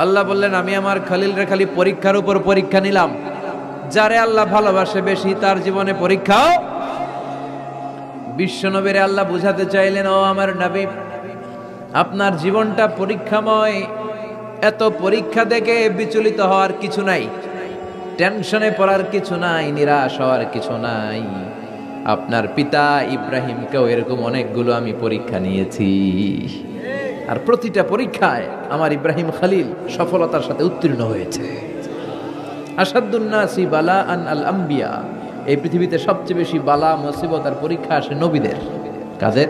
আল্লাহ বললেন, আমি আমার খলিলরে খালি পরীক্ষার উপর পরীক্ষা নিলাম। যারে আল্লাহ ভালোবাসে বেশি তার জীবনে পরীক্ষাও। বিশ্বনবীরে আল্লাহ বুঝাতে চাইলেন, ও আমার নবী, আপনার জীবনটা পরীক্ষাময়। এত পরীক্ষা দেখে বিচলিত হওয়ার কিছু নাই, টেনশনে পড়ার কিছু নাই, নিরাশ হওয়ার কিছু নাই। আপনার পিতা ইব্রাহিমকেও এরকম অনেকগুলো আমি পরীক্ষা নিয়েছি, আর প্রতিটা পরীক্ষায় আমার ইব্রাহিম খলিল সফলতার সাথে উত্তীর্ণ হয়েছে। আসাদুন নাসি বালাআন আল আম্বিয়া, এই পৃথিবীতে সবচেয়ে বেশি বালা মুসিবত আর পরীক্ষা আসে নবীদের। কাদের?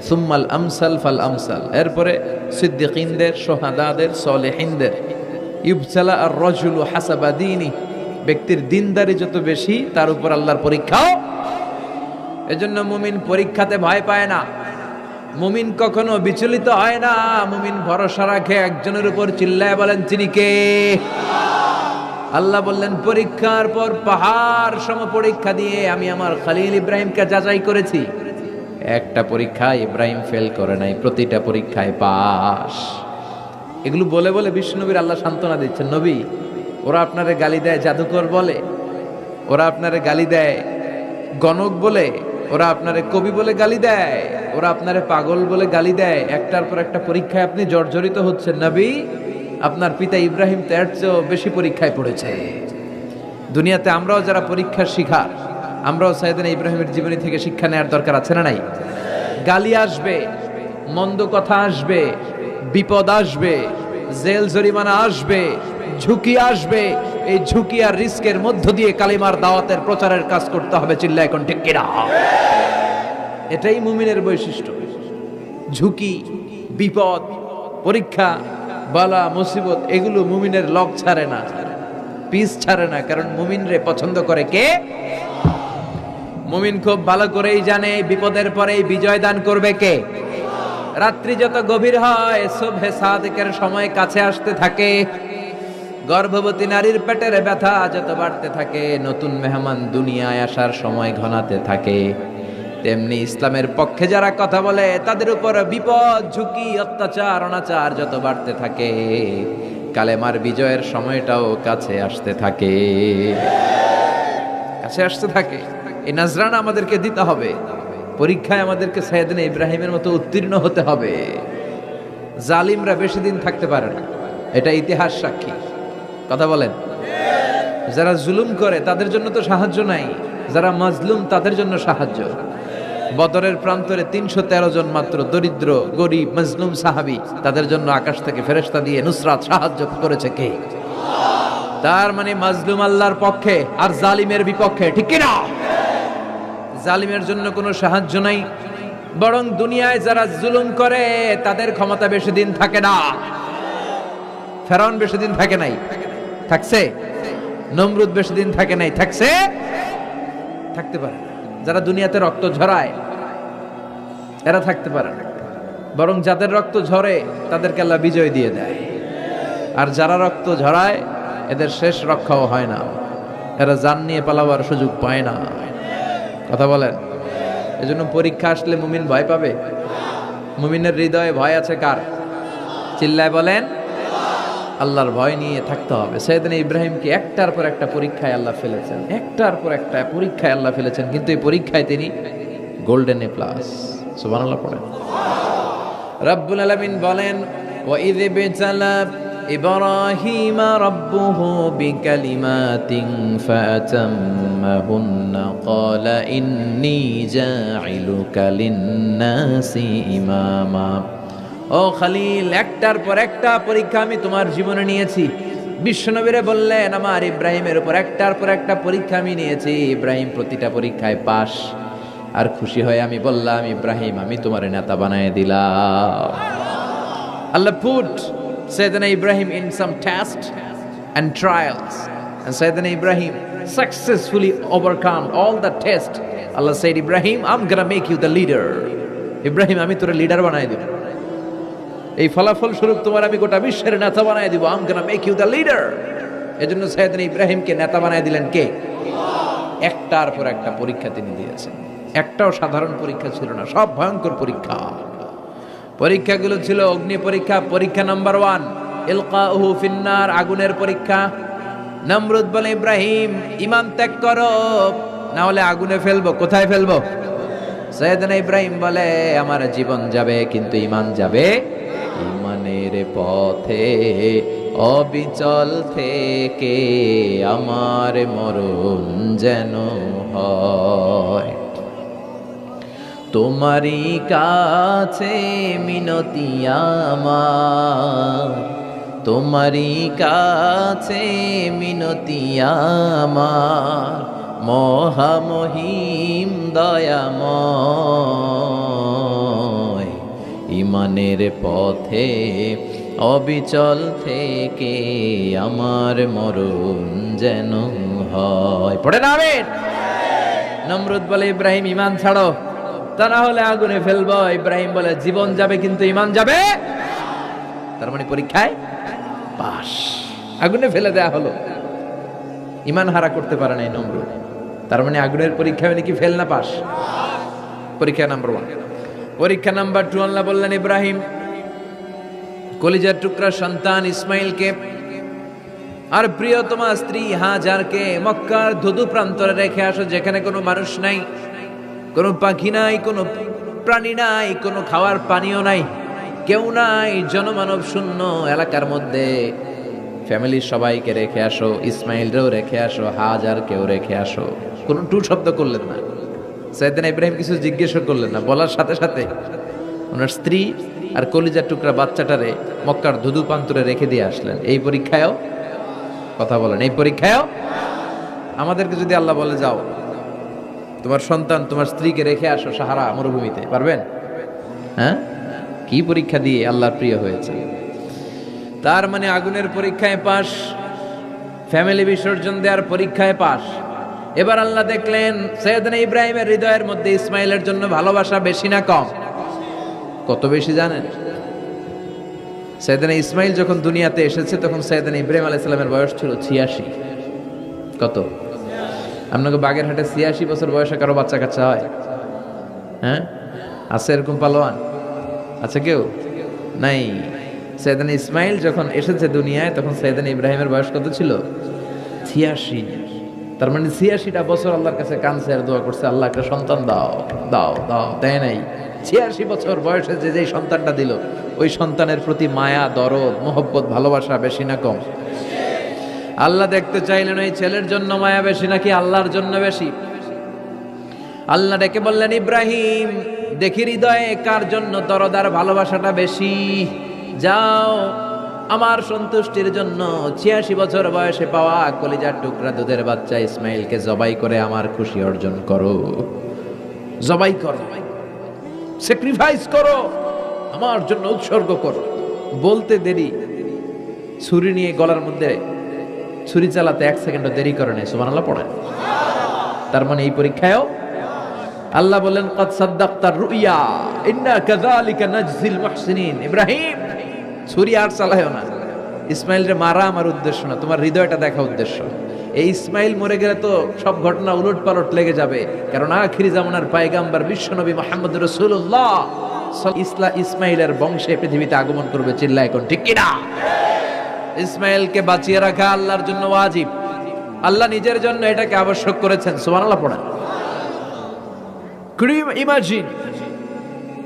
সুম্মাল আমসাল ফাল আমসাল, এরপরে সিদ্দিকিনদের, শুহাদাদের, সলিহিনদের। ইবতালা আর রাজুলু হাসাবা দীনি, ব্যক্তির দিনদারি যত বেশি তার উপর আল্লাহর পরীক্ষাও। এজন্য মুমিন পরীক্ষাতে ভয় পায় না, মুমিন কখনো বিচলিত হয় না। মুমিন ভরসা রাখে একজনের উপর, চিল্লায় বলেন তিনি কে? আল্লাহ বললেন, পরীক্ষার পর পাহাড় সম পরীক্ষা দিয়ে আমি আমার খলিল ইব্রাহিমকে যাচাই করেছি। একটা পরীক্ষায় ইব্রাহিম ফেল করে নাই, প্রতিটা পরীক্ষায় পাস। এগুলো বলে বলে বিষ্ণুনবীর আল্লাহ সান্ত্বনা দিচ্ছেন, নবী, ওরা আপনারে গালি দেয় জাদুকর বলে, ওরা আপনারে গালি দেয় গণক বলে, ওরা আপনারে কবি বলে গালি দেয়, ওরা আপনারে পাগল বলে গালি দেয়, একটার পর একটা পরীক্ষায় আপনি জর্জরিত হচ্ছেন। নবী, আপনার পিতা ইব্রাহিম তো এর চেয়েও বেশি পরীক্ষায় পড়েছে। দুনিয়াতে আমরাও যারা পরীক্ষার শিকার, আমরাও সাইয়েদনা ইব্রাহিমের জীবনী থেকে শিক্ষা নেওয়ার দরকার আছে না নাই? গালি আসবে, মন্দ কথা আসবে, বিপদ আসবে, জেল জরিমানা আসবে, ঝুঁকি আসবে। এই ঝুঁকি আর রিস্কের মধ্য দিয়ে কালিমার দাওয়াতের প্রচারের কাজ করতে হবে। চিল্লায় এখন ঠিক কিনা? এটাই মুমিনের বৈশিষ্ট্য। ঝুঁকি, বিপদ, পরীক্ষা, বালা, মুসিবত, এগুলো মুমিনের লক ছাড়ে না, পিস ছাড়ে না। কারণ মুমিনরে পছন্দ করে কে? মুমিন খুব ভালো করেই জানে বিপদের পরে বিজয় দান করবে কে। রাত্রি যত গভীর হয়, সুবহে সাদিকের সময় কাছে আসতে থাকে, গর্ভবতী নারীর পেটের ব্যথা যত বাড়তে থাকে, নতুন মেহমান দুনিয়ায় আসার সময় ঘনাতে থাকে, তেমনি ইসলামের পক্ষে যারা কথা বলে তাদের উপর বিপদ, ঝুঁকি, অত্যাচার, অনাচার যত বাড়তে থাকে, কালেমার বিজয়ের সময়টাও কাছে আসতে থাকে, কাছে আসতে থাকে। এই নাজরানা আমাদেরকে দিতে হবে। পরীক্ষায় আমাদেরকে সাইয়েদনা ইব্রাহিমের মতো উত্তীর্ণ হতে হবে। জালিমরা বেশি দিন থাকতে পারে না, এটা ইতিহাস সাক্ষী। কথা বলেন। যারা জুলুম করে তাদের জন্য তো সাহায্য নাই, যারা মাজলুম তাদের জন্য সাহায্য। বদরের প্রান্তরে 313 জন মাত্র দরিদ্র, গরিব, মাজলুম সাহাবী, তাদের জন্য আকাশ থেকে ফেরেশতা দিয়ে নুসরাত, সাহায্য করেছে কে? তার মানে মাজলুম আল্লাহর পক্ষে আর জালিমের বিপক্ষে, ঠিক কি না? জালিমের জন্য কোনো সাহায্য নাই, বরং দুনিয়ায় যারা জুলুম করে তাদের ক্ষমতা বেশি দিন থাকে না। ফেরাউন বেশি দিন থাকে নাই, থাকছে? নমরুদ বেশি দিন থাকে নাই, থাকছে? থাকতে পারে না। যারা দুনিয়াতে রক্ত ঝরায় এরা থাকতে পারে না, বরং যাদের রক্ত ঝরে তাদেরকে আল্লাহ বিজয় দিয়ে দেয়। আর যারা রক্ত ঝরায় এদের শেষ রক্ষাও হয় না, এরা জান নিয়ে পালাবার সুযোগ পায় না। কথা বলেন। এজন্য পরীক্ষা আসলে মুমিন ভয় পাবে? মুমিনের হৃদয়ে ভয় আছে কার? চিল্লায় বলেন। আল্লাহর ভয় নিয়ে থাকতে হবে। সাইয়েদনা ইব্রাহিমকে একটার পর একটা পরীক্ষায় আল্লাহ ফেলেছেন, একটার পর একটা পরীক্ষায় আল্লাহ ফেলেছেন, কিন্তু এই পরীক্ষায় তিনি গোল্ডেন এ প্লাস। সুবহানাল্লাহ পড়েন। রব্বুল আলামিন বলেন, ওয়া ইয বিতালা ইব্রাহিম রাব্বুহু বিকালিমাতিন ফাতাম্মাহুন্না ক্বালা ইন্নী জাইলুকা লিন-নাসি ইমামা। ও খলিল, একটার পর একটা পরীক্ষা আমি তোমার জীবনে নিয়েছি। বিশ্বনবীরে বললেন, আমার ইব্রাহিমের উপর একটার পর একটা পরীক্ষা আমি নিয়েছি, ইব্রাহিম প্রতিটা পরীক্ষায় পাস। আর খুশি হয়ে আমি বললাম, ইব্রাহিম, আমি তোমার নেতা বানায় দিলাম। আল্লাহ put Sayyidina Ibrahim in some test and trials, and Sayyidina Ibrahim successfully overcome all the test. Allah said, Ibrahim, I'm gonna make you the leader. Ibrahim, আমি তোর লিডার বানায় দিব। এই ফলাফল স্বরূপ তোমার আমি গোটা বিশ্বের নেতা বানায় দিব। I'm gonna make you the leader. এজন্য সাইয়েদনা ইব্রাহিমকে নেতা বানায় দিলেন কে? একটার পর একটা পরীক্ষা তিনি দিয়েছেন। একটাও সাধারণ পরীক্ষা ছিল না, সব ভয়ঙ্কর পরীক্ষা। পরীক্ষাগুলো ছিল অগ্নি পরীক্ষা। পরীক্ষা নাম্বার 1, ইলকাউহু ফিন্নার, আগুনের পরীক্ষা। নমরুদ বলে ইব্রাহিম ঈমান ত্যাগ করো, না হলে আগুনে ফেলবো। কোথায় ফেলবো? সাইয়েদনা ইব্রাহিম বলে আমার জীবন যাবে কিন্তু ঈমান যাবে। ঈমানের পথে অবিচল থেকে আমার মরণ যেন হয়। তোমারই কাছে মিনতি আমার, তোমারই কাছে মিনতি আমার, মহামহিম দয়াময়। ঈমানের পথে অবিচল থেকে আমার মরণ যেন হয়। পড়ে না আমিন। নমরুদ বলে ইব্রাহিম ঈমান ছাড়ো, তা না হলে আগুনে ফেলবো। ইব্রাহিম বলে জীবন যাবে কিন্তু ঈমান যাবে। তার মানে পরীক্ষায় পাস, আগুনে ফেলে দেয়া হলো। ঈমান হারা করতে পারে নাই নমরুদ। তার মানে আগুনের পরীক্ষায় নাকি ফেল না পাস? পরীক্ষা নাম্বার 1। পরীক্ষা নাম্বার 2, আল্লাহ বললেন ইব্রাহিম কলিজার টুকরা সন্তান ইসমাইলকে আর প্রিয়তমা স্ত্রী হাজারকে মক্কার ধুধু প্রান্তরে রেখে আসো, যেখানে কোনো মানুষ নাই, কোনো পাখি নাই, কোনো প্রাণী নাই, কোনো খাওয়ার পানিও নাই, কেউ নাই, জনমানব শূন্য এলাকার মধ্যে ফ্যামিলির সবাইকে রেখে আসো, ইসমাইলরেও রেখে আসো, হাজারকেও রেখে আসো। কোনো টু শব্দ করলেন না। সাইয়েদনা ইব্রাহিম কিছু জিজ্ঞেসও করলেন না, বলার সাথে সাথে ওনার স্ত্রী আর কলিজার টুকরা বাচ্চাটারে মক্কার ধুধু প্রান্তরে রেখে দিয়ে আসলেন। এই পরীক্ষায়ও কথা বলেন, এই পরীক্ষায়ও আমাদেরকে যদি আল্লাহ বলে যাও তোমার সন্তান তোমার স্ত্রীকে রেখে আসো সাহারা মরুভূমিতে, পারবেন? হ্যাঁ, কি পরীক্ষা দিয়ে আল্লাহর প্রিয় হয়েছে। তার মানে আগুনের পরীক্ষায় পাস, ফ্যামিলি বিসর্জন দেওয়ার পরীক্ষায় পাস। এবার আল্লাহ দেখলেন সাইয়েদনা ইব্রাহিমের হৃদয়ের মধ্যে ইসমাইলের জন্য ভালোবাসা বেশি না কম? কত বেশি জানেন? সাইয়েদনা ইসমাইল যখন দুনিয়াতে এসেছে তখন সাইয়েদনা ইব্রাহিম আলাইহিস সালামের বয়স ছিল 86। কত? আপনাকে বাগেরহাটে 86 বছর বয়সে কারো বাচ্চা কাচ্চা হয়? হ্যাঁ, আছে এরকম পালোয়ান? আছে কেউ? নাই। সাইয়েদনা ইসমাইল যখন এসেছে দুনিয়ায় তখন সাইয়েদনা ইব্রাহিমের বয়স কত ছিল? 86। তার মানে 86টা বছর আল্লাহর কাছে কাঁদছে আর দোয়া করছে, আল্লাহ একটা সন্তান দাও দাও দাও, দেয় নাই। 86 বছর বয়সে যে সন্তানটা দিল ওই সন্তানের প্রতি মায়া, দরদ, মোহব্বত, ভালোবাসা বেশি না কম? আল্লাহ দেখতে চাইলেন ওই ছেলের জন্য মায়া বেশি নাকি আল্লাহর জন্য বেশি। আল্লাহ ডেকে বললেন ইব্রাহিম দেখি হৃদয়ে কার জন্য দরদ আর ভালোবাসাটা বেশি। যাও আমার সন্তুষ্টির জন্য 86 বছর বয়সে পাওয়া কলিজার টুকরা দুধের বাচ্চা ইসমাইলকে জবাই করে আমার খুশি অর্জন করো। জবাই করো, স্যাক্রিফাইস করো, আমার জন্য উৎসর্গ করো। বলতে দেরি, ছুরি নিয়ে গলার মধ্যে ছুরি চালাতে 1 সেকেন্ডও দেরি করে নাই। সুবহানাল্লাহ পড়েন। তার মানে এই পরীক্ষায়ও আল্লাহ বলেন ক্বাদ সাদ্দাকতার রুইয়া ইন্না কাযালিকা নাজজিল মুহসিনিন। ইব্রাহিম ছুরি আর চালায়ও না। ইসমাইলরে মারা আমার উদ্দেশ্য না, তোমার হৃদয়টা দেখা উদ্দেশ্য। এই ইসমাইল মরে গেলে তো সব ঘটনা উলট পালট লেগে যাবে, কারণ আখিরি জামানার পয়গম্বর বিশ্বনবী মুহাম্মদ রাসূলুল্লাহ ইসমাইলের বংশে পৃথিবীতে আগমন করবে। চিল্লায় এখন ঠিক কিনা? ইসমাইলকে বাঁচিয়ে রাখা আল্লাহর জন্য ওয়াজিব, আল্লাহ নিজের জন্য এটাকে আবশ্যক করেছেন। সুবহানাল্লাহ পড়েন। Could you imagine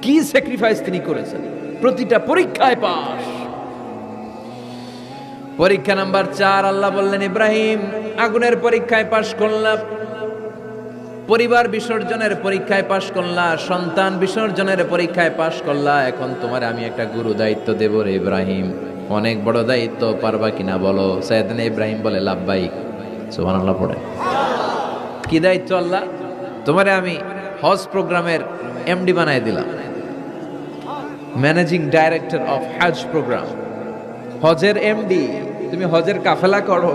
কি স্যাক্রিফাইস তিনি করেছেন? প্রতিটা পরীক্ষায় পাস। পরীক্ষা নাম্বার 4 আল্লাহ বললেন ইব্রাহিম আগুনের পরীক্ষায় পাস করলাম, পরিবার বিসর্জনের পরীক্ষায় পাস করলা, সন্তান বিসর্জনের পরীক্ষায় পাস করলা, এখন তোমার আমি একটা গুরু দায়িত্ব দেব রে ইব্রাহিম। অনেক বড় দায়িত্ব, পারবা কিনা বলো? সাইয়েদনা ইব্রাহিম বলে লাব্বাইক। সুবহানাল্লাহ পড়ে। কি দায়িত্ব আল্লাহ? তোমারে আমি হজ প্রোগ্রামের এমডি বানায় দিলাম, managing director of Hajj program. হজের এমডি, তুমি হজের কাফেলা করো,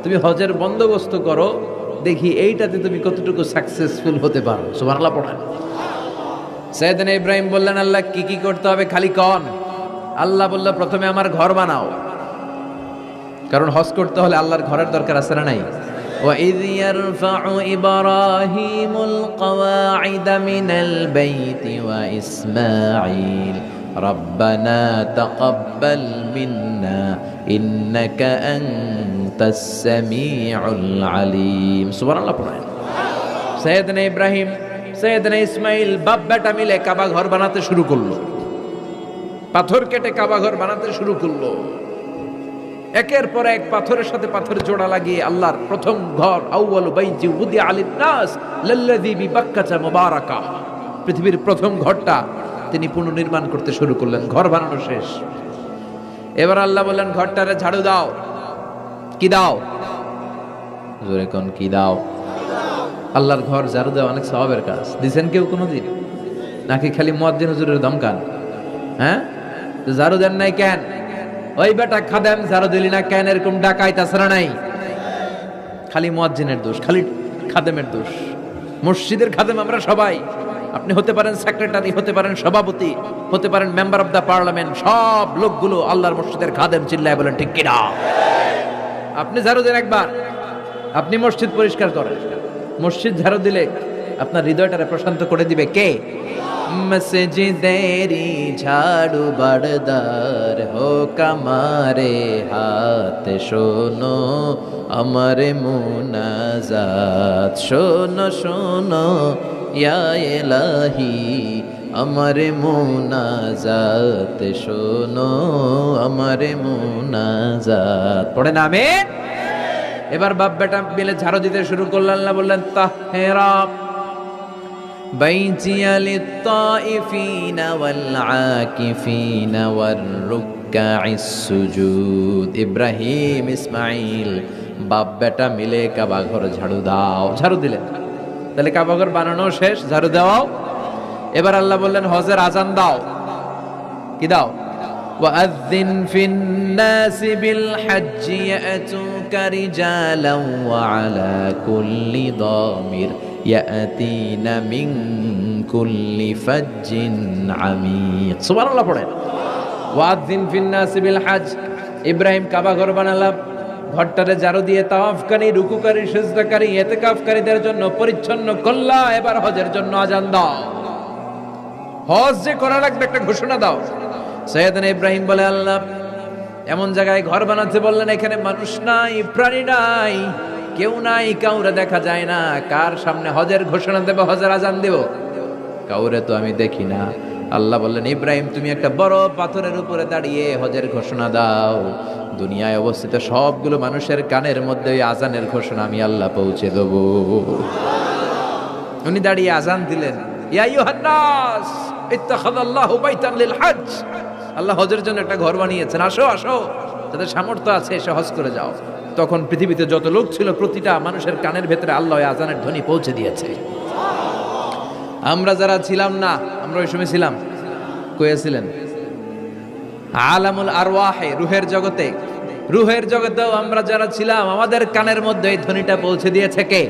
তুমি হজের বন্দোবস্ত করো, দেখি এইটাতে তুমি কতটুকু সাকসেসফুল হতে পারো। সুবহানাল্লাহ পড়েন। সাইয়েদনা ইব্রাহিম বললেন আল্লাহ কি কি করতে হবে খালি কন। আল্লাহ বলল প্রথমে আমার ঘর বানাও, কারণ হজ করতে হলে আল্লাহর ঘরের দরকার আছে না নাই? وَإِذْ يَرْفَعُ إِبْرَاهِيمُ الْقَوَاعِدَ مِنَ الْبَيْتِ وَإِسْمَاعِيلُ রব্বানা তাকাব্বাল মিন্না ইন্নাকা আনতাস সামিউল আলিম। সুবহানাল্লাহ পড়েন। সাইয়েদনা ইব্রাহিম, সাইয়েদনা ইসমাইল বাপ বেটা মিলে কাবা ঘর বানাতে শুরু করলো। পাথর কেটে কাবা ঘর বানাতে শুরু করলো। একের পর এক পাথরের সাথে পাথর জোড়া লাগিয়ে আল্লাহর প্রথম ঘর, আউয়ালু বাইতি উদিআ লিন-নাস লাল্লাযী বিবাক্কাতা মুবারাকা, পৃথিবীর প্রথম ঘরটা তিনি পুনর্নির্মাণ করতে শুরু করলেন। ঘর বানানো শেষ। এবার আল্লাহ বললেন, ঘরটারে ঝাড়ু দাও। কি দাও? জোরে কোন কি দাও? আল্লাহর ঘর ঝাড়ু দেওয়া অনেক সওয়াবের কাজ। দিছেন কেউ কোনোদিন? নাকি খালি মুয়াজ্জিন হুজুরের ধমকান? হ্যাঁ, ঝাড়ু দেন নাই কেন? ওই বেটা খাদেম ঝাড়ু দিলি না কেন, এরকম ডাকাইত আসরা নাই? খালি মুয়াজ্জিনের দোষ, খালি খাদেমের দোষ। মসজিদের খাদেম আমরা সবাই। আপনি হতে পারেন সেক্রেটারি, হতে পারেন সভাপতি, হতে পারেন মেম্বার অফ দা পার্লামেন্ট, সব লোকগুলো আল্লাহর মসজিদের খাদেম। চিল্লায় বলেন ঠিক কিনা? আপনি ঝাড়ু দেন একবার, আপনি মসজিদ পরিষ্কার করেন। মসজিদ ঝাড়ু দিলে আপনার হৃদয়টারে প্রশান্ত করে দিবে কে? মসজিদেরি ঝাড়ু বারদার হো কামারে হাত, শোনো আমার মুনাজাত, শোনো শোনো ইয়া ইলাহি আমার মুনাজাত, শোনো আমার মুনাজাত। পড়েন আমিন। এবার বাপ বেটা মিলে ঝাড়ু দিতে শুরু করলেন। আল্লাহ বললেন, তাহহিরা বাইতিয়া লিত-তাইফিনা ওয়াল আকিফিনা ওয়ার রুকআইস সুজুদ। ইব্রাহিম ইসমাইল বাপ বেটা মিলে কাবা ঘর ঝাড়ু দাও। ঝাড়ু দিলেন। তাহলে কাবা ঘর বানানো শেষ, ঝাড়ু দাও। এবার আল্লাহ বললেন, হজের আজান দাও। কি দাও? وأذن في الناس بالحج يأتوك رجالا وعلى كل ضامر يأتين من كل فج عميق। سبحان الله পড়েন। وأذن في الناس بالحج। ইব্রাহিম কাবা ঘর বানালাম, ঘরটারে ঝাড়ু দিয়ে তাওয়াফকারী, রুকুকারী, সিজদাকারী, ইতিকাফকারীদের জন্য পরিচ্ছন্ন করলা। এবার হজের জন্য আজান দাও। হজ যে করা লাগবে একটা ঘোষণা দাও। সাইয়েদনা ইব্রাহিম বলে, আল্লাহ এমন জায়গায় ঘর বানাতে বললেন এখানে মানুষ নাই, প্রাণী নাই, কেউ নাই, কাউরে দেখা যায় না। কার সামনে হজের ঘোষণা দেব, হজের আজান দেব? কাউরে তো আমি দেখি না। আল্লাহ বললেন, ইব্রাহিম তুমি একটা বড় পাথরের উপরে দাঁড়িয়ে হজের ঘোষণা দাও। দুনিয়ায় অবস্থিত সবগুলো মানুষের কানের মধ্যে ওই আজানের ঘোষণা আমি আল্লাহ পৌঁছে দেব। উনি দাঁড়িয়ে আজান দিলেন, ইয়া আইয়ুহান নাস ইত্তাখাযাল্লাহু বাইতান লিল হজ। আল্লাহ হজের জন্য একটা ঘর বানিয়েছেন, আসো আসো, যাদের সামর্থ্য আছে এসে হজ করে যাও। তখন পৃথিবীতে যত লোক ছিল প্রতিটা মানুষের কানের ভেতরে আল্লাহ আজানের ধ্বনি পৌঁছে দিয়েছে। আমরা যারা ছিলাম না, আমরা ওই সময় ছিলাম, কয়েছিলেন আলামুল আরওয়াহে, রুহের জগতে, রুহের জগতেও আমরা যারা ছিলাম আমাদের কানের মধ্যে এই ধ্বনিটা পৌঁছে দিয়েছে কে?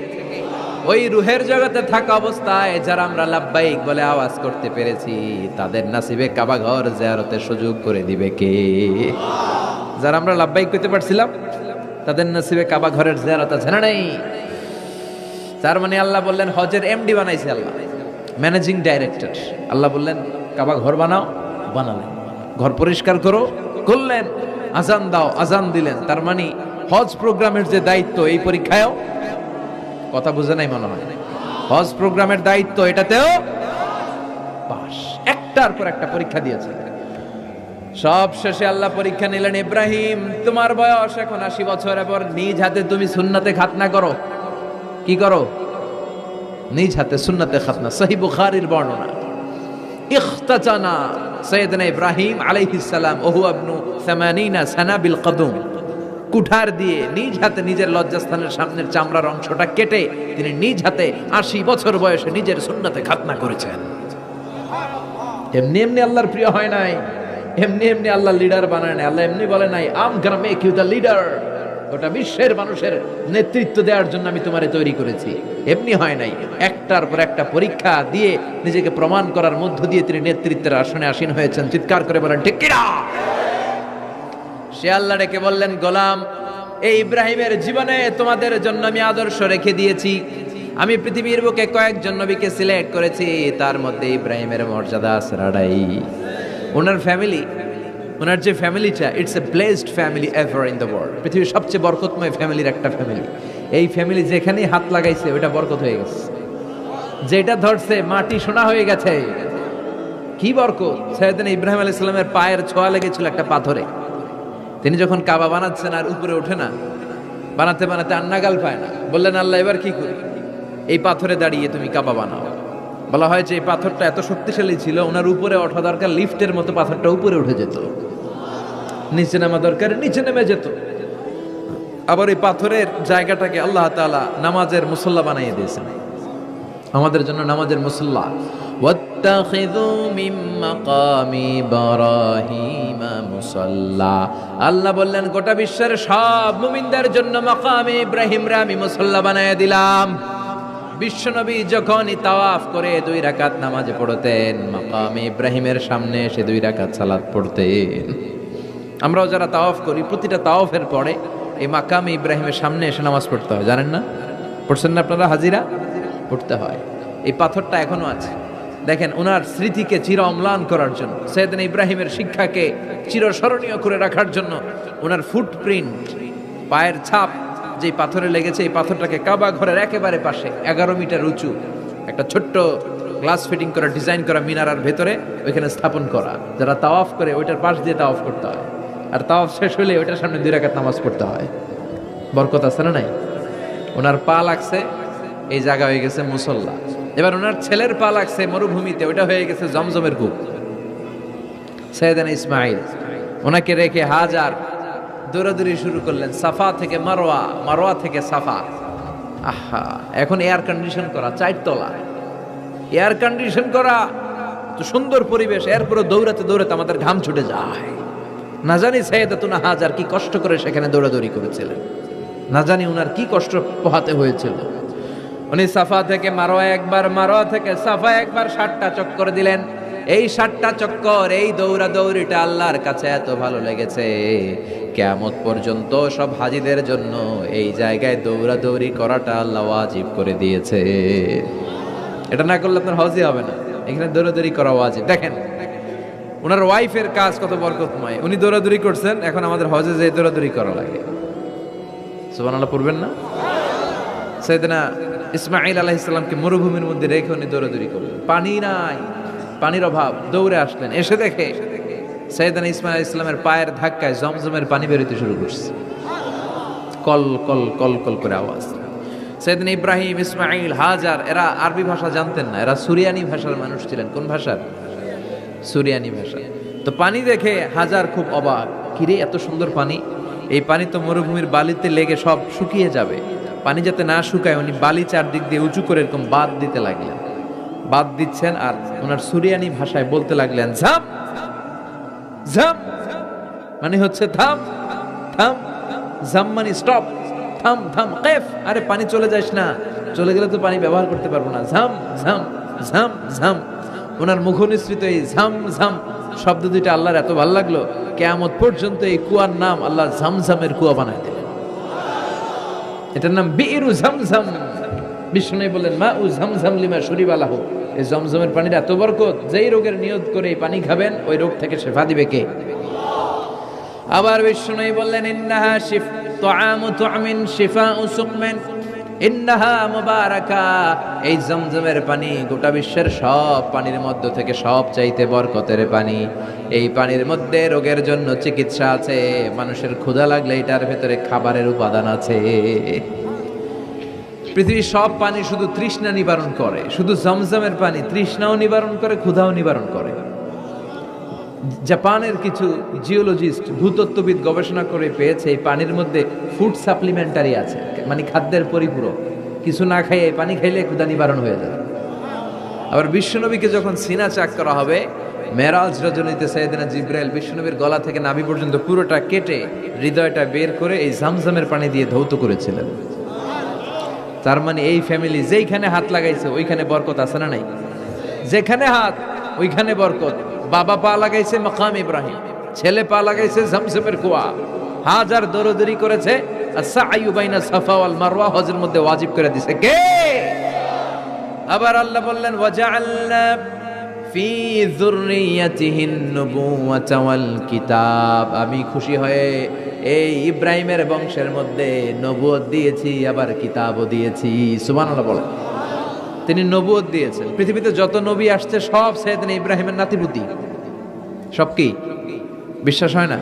ওই রুহের জগতে থাকা অবস্থায় যারা আমরা লাব্বাইক বলে আওয়াজ করতে পেরেছি, তাদের নসিবে কাবা ঘর জিয়ারতের সুযোগ করে দিবে কে? যারা আমরা লাব্বাইক করতে পারছিলাম তাদের নসিবে কাবা ঘরের জিয়ারত আছে না নাই? তার মানে আল্লাহ বললেন হজের এমডি বানাইছে আল্লাহ, ম্যানেজিং ডাইরেক্টর। আল্লাহ বললেন কাবা ঘর বানাও, বানালেন। ঘর পরিষ্কার করো, করলেন। আজান দাও, আজান দিলেন। তার মানে হজ প্রোগ্রামের যে দায়িত্ব এই পরীক্ষায়ও, কথা বুঝে নাই মনে হয়, হজ প্রোগ্রামের দায়িত্ব এটাতেও পাস। একটার পর একটা পরীক্ষা দিয়েছে। সব শেষে আল্লাহ পরীক্ষা নিলেন, ইব্রাহিম তোমার বয়স এখন 80 বছর, এবার নিজ হাতে তুমি সুন্নাতে খাতনা করো। কি করো? নিজ হাতে সুন্নাতে খাতনা। সহিহ বুখারীর বর্ণনা। ইখতাতানা সাইয়েদনা ইব্রাহিম আলাইহিস সালাম ওহু ইবনু 80 সানা বিল কদম, কুঠার দিয়ে নিজ হাতে নিজের লজ্জাস্থানের সামনের চামড়ার অংশটা কেটে তিনি নিজ হাতে 80 বছর বয়সে নিজের সুন্নাতে খাতনা করেছেন। এমনি এমনি আল্লাহর প্রিয় হয় নাই, এমনি এমনি আল্লাহ লিডার বানায় নাই। আল্লাহ এমনি বলে নাই I'm gonna make you the leader, গোটা বিশ্বের মানুষের নেতৃত্ব দেওয়ার জন্য আমি তোমারে তৈরি করেছি। এমনি হয় নাই, একটার পর একটা পরীক্ষা দিয়ে নিজেকে প্রমাণ করার মধ্য দিয়ে তিনি নেতৃত্বের আসনে আসীন হয়েছেন। চিৎকার করে বলেন ঠিক কিনা? সে আল্লাহ ডেকে বললেন, গোলাম এই ইব্রাহিমের জীবনে তোমাদের জন্য আমি আদর্শ রেখে দিয়েছি। আমি পৃথিবীর বুকে কয়েকজন নবীকে সিলেক্ট করেছি, তার মধ্যে ইব্রাহিমের মর্যাদা আছে রাডাই। ওনার ফ্যামিলি, ওনার যে ফ্যামিলিটা, it's a blessed family ever in the world. পৃথিবীর সবচেয়ে বরকতময় ফ্যামিলির একটা ফ্যামিলি। এই ফ্যামিলি যেখানেই হাত লাগাইছে ওইটা বরকত হয়ে গেছে, যেটা ধরছে মাটি সোনা হয়ে গেছে। কি বরকত! সাইয়েদনা ইব্রাহিম আলাইহিস সালামের পায়ের ছোঁয়া লেগেছিল একটা পাথরে। তিনি যখন কাবা বানাচ্ছেন আর উপরে ওঠে না, বানাতে বানাতে আন্নাগাল পায় না, বললেন আল্লাহ এবার কি করি? এই পাথরে দাঁড়িয়ে তুমি কাবা বানাও। বলা হয় যে এই পাথরটা এত শক্তিশালী ছিল, ওনার উপরে ওঠা দরকার লিফটের মতো পাথরটা উপরে উঠে যেত, নিচে নামা দরকার নিচে নেমে যেত। আবার এই পাথরের জায়গাটাকে আল্লাহ তাআলা নামাজের মুসল্লা বানিয়ে দিয়েছেন, আমাদের জন্য নামাজের মুসল্লা। ওয়াত্তাখিযু মিন মাকামি ইব্রাহিমা মুসাল্লা। আল্লাহ বললেন গোটা বিশ্বের সব মুমিনদের জন্য মাকামে ইব্রাহিমরে আমি মুসল্লা বানিয়ে দিলাম। বিশ্বনবী যখনই তাওয়াফ করে 2 রাকাত নামাজ পড়তেন, মাকামে ইব্রাহিমের সামনে এসে 2 রাকাত সালাত পড়তেন। আমরাও যারা তাওয়াফ করি, প্রতিটা তাওয়াফের পরে এই মাকামে ইব্রাহিমের সামনে এসে নামাজ পড়তে হয়, জানেন না? পড়ছেন না আপনারা? হাজিরা পড়তে হয়। এই পাথরটা এখনো আছে। দেখেন, ওনার স্মৃতিকে চির অম্লান করার জন্য, সাইয়েদনা ইব্রাহিমের শিক্ষাকে চিরস্মরণীয় করে রাখার জন্য ওনার ফুটপ্রিন্ট, পায়ের ছাপ যে পাথরে লেগেছে, এই পাথরটাকে কাবা ঘরের একেবারে পাশে 11 মিটার উঁচু একটা ছোট্ট গ্লাস ফিটিং করা, ডিজাইন করা মিনারার ভেতরে ওইখানে স্থাপন করা। যারা তাওয়াফ করে ওইটার পাশ দিয়ে তাওয়াফ করতে হয়, আর তাওয়াফ শেষ হলে ওইটার সামনে 2 রাকাত নামাজ পড়তে হয়। বরকত আছে না নাই? ওনার পা লাগছে, এই জায়গা হয়ে গেছে মুসল্লা। এবার ওনার ছেলের পা লাগছে মরুভূমিতে, ওইটা হয়ে গেছে জমজমের কূপ। সাইয়েদনা ইসমাইল ওনাকে রেখে হাজার দৌড়াদৌড়ি শুরু করলেন, সাফা থেকে মারওয়া, মারওয়া থেকে সাফা। আহা, এখন এয়ার কন্ডিশন করা 4 তলা, এয়ার কন্ডিশন করা, তো সুন্দর পরিবেশ, এরপরে দৌড়াতে দৌড়াতে আমাদের ঘাম ছুটে যায়। না জানি সাইয়েদাতুনা হাজার কি কষ্ট করে সেখানে দৌড়াদৌড়ি করেছিলেন, না জানি উনার কি কষ্ট পোহাতে হয়েছিল। উনি সাফা থেকে মারওয়া একবার, মারওয়া থেকে সাফা একবার 60টা চক্কর দিলেন। এই 60টা চক্কর, এই দৌড়াদৌড়িটা আল্লাহর কাছে এত ভালো লেগেছে, কিয়ামত পর্যন্ত সব হাজীদের জন্য এই জায়গায় দৌড়াদৌড়ি করাটা আল্লাহ ওয়াজিব করে দিয়েছে। এটা না করলে আপনার হজই হবে না, এখানে দৌড়াদৌড়ি করা ওয়াজিব। দেখেন ওনার ওয়াইফের কাজ কত বরকতময়, উনি দৌড়াদৌড়ি করছেন, এখন আমাদের হজে যে দৌড়াদৌড়ি করা লাগে। সুবহানাল্লাহ পড়বেন না? সাইয়েদনা ইসমাঈল আলাইহিস সালামকে মরুভূমির মধ্যে রেখে উনি দৌড়াদৌড়ি করলেন, পানি নাই, পানির অভাব, দৌড়ে আসলেন। এসে দেখে সাইয়েদনা ইসমাঈল আলাইহিস সালামের পায়ের ধাক্কায় জমজমের পানি বেরোতে শুরু করছে, কল কল কল কল করে আওয়াজ। সাইয়েদনা ইব্রাহিম, ইসমাঈল, হাজার এরা আরবি ভাষা জানতেন না, এরা সুরিয়ানি ভাষার মানুষ ছিলেন। কোন ভাষার? সুরিয়ানি ভাষা। তো পানি দেখে হাজার খুব অবাক, কিরে এত সুন্দর পানি, এই পানি তো মরুভূমির বালিতে লেগে সব শুকিয়ে যাবে। পানি যাতে না শুকায় উনি বালি চারদিক দিয়ে উঁচু করে এরকম বাদ দিতে লাগলেন, বাদ দিচ্ছেন আর ওনার সুরিয়ানি ভাষায় বলতে লাগলেন ঝাম ঝাম, মানে হচ্ছে থাম থাম, ঝাম মানে স্টপ, থাম থাম, কেফ, আরে পানি চলে যাস না, চলে গেলে তো পানি ব্যবহার করতে পারবো না, ঝাম ঝাম ঝাম ঝাম। ওনার মুখনিসৃত এই ঝাম ঝাম শব্দ দুইটা আল্লাহর এত ভালো লাগলো, কিয়ামত পর্যন্ত এই কুয়ার নাম আল্লাহ ঝামঝামের কুয়া বানায় দিলেন। এটার নাম বিইরু ঝামঝাম। বিষ্ণু বললেন মা উ ঝামঝাম লিমা শুরিবা লাহু, এই জমজমের পানির এত বরকত, যেই রোগের নিয়ত করে এই পানি খাবেন ওই রোগ থেকে শেফা দিবে কে? আবার বিষ্ণু বললেন ইন্নাহা শিফ তুআমু তুআমিন শিফাউ সুকমিন ইন্নাহা মুবারাকা, এই জমজমের পানি গোটা বিশ্বের সব পানির মধ্য থেকে সব চাইতে বরকতের পানি। এই পানির মধ্যে রোগের জন্য চিকিৎসা আছে, মানুষের ক্ষুধা লাগলে এটার ভেতরে খাবারের উপাদান আছে। পৃথিবীর সব পানি শুধু তৃষ্ণা নিবারণ করে, শুধু জমজমের পানি তৃষ্ণাও নিবারণ করে, ক্ষুধাও নিবারণ করে। জাপানের কিছু জিওলজিস্ট, ভূতত্ত্ববিদ গবেষণা করে পেয়েছে এই পানির মধ্যে ফুড সাপ্লিমেন্টারি আছে, মানে খাদ্যের পরিপূরক। কিছু না খাইয়ে পানি খাইলে ক্ষুধা নিবারণ হয়ে যায়। আবার বিশ্বনবীকে যখন সিনা চাক করা হবে, মেরাজ রজনীতে সাইয়েদনা জিবরাইল বিশ্বনবীর গলা থেকে নাভি পর্যন্ত পুরোটা কেটে হৃদয়টা বের করে এই জামজামের পানি দিয়ে ধৌত করেছিলেন। তার মানে এই ফ্যামিলি যেইখানে হাত লাগাইছে ওইখানে বরকত আছে না নাই? যেখানে হাত ওইখানে বরকত। বাবা পা লাগাইছে মাকাম ইব্রাহিম, ছেলে পা লাগাইছে জমজমের কুয়া, হাজার দৌড়াদৌড়ি করেছে, আস-সা'য়ু বাইনা সাফা ওয়াল মারওয়া হজের মধ্যে ওয়াজিব করে দিয়েছে কে? আবার আল্লাহ বললেন ওয়াজআলনা ফি যুররিয়াতিহিন নুবুওয়াতা ওয়াল কিতাব, আমি খুশি হয়ে এই ইব্রাহিমের বংশের মধ্যে নবুয়ত দিয়েছি, আবার কিতাবও দিয়েছি। সুবহানাল্লাহ বলেন। তিনি নবুয়ত দিয়েছেন। পৃথিবীতে যত নবী আসছে সব সাইয়েদনা ইব্রাহিমের নাতিপুতি। সব কি বিশ্বাস হয় না?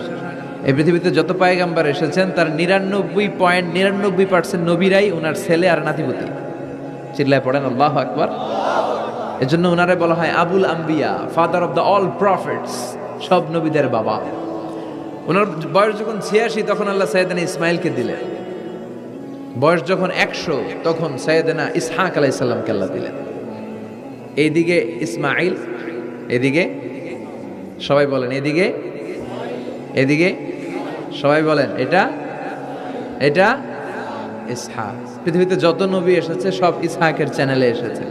এই পৃথিবীতে যত পয়গম্বর এসেছেন তার 99.99% নবীরাই ওনার ছেলে আর নাতিপুতি। চিল্লায় পড়েন আল্লাহু আকবার। এজন্য ওনারে বলা হয় আবুল আম্বিয়া, father of the all prophets, সব নবীদের বাবা। ওনার বয়স যখন 86 তখন আল্লাহ সাইয়েদনা ইসমাইলকে দিলেন। বয়স যখন 100 তখন সাইয়েদনা ইসহাক আলাইহিস সালামকে আল্লাহ দিলেন। এইদিকে ইসমাইল, এদিকে সবাই বলেন এদিকে, এদিকে সবাই বলেন এটা এটা ইসহাক। পৃথিবীতে যত নবী এসেছে সব ইসহাকের চ্যানেলে এসেছে।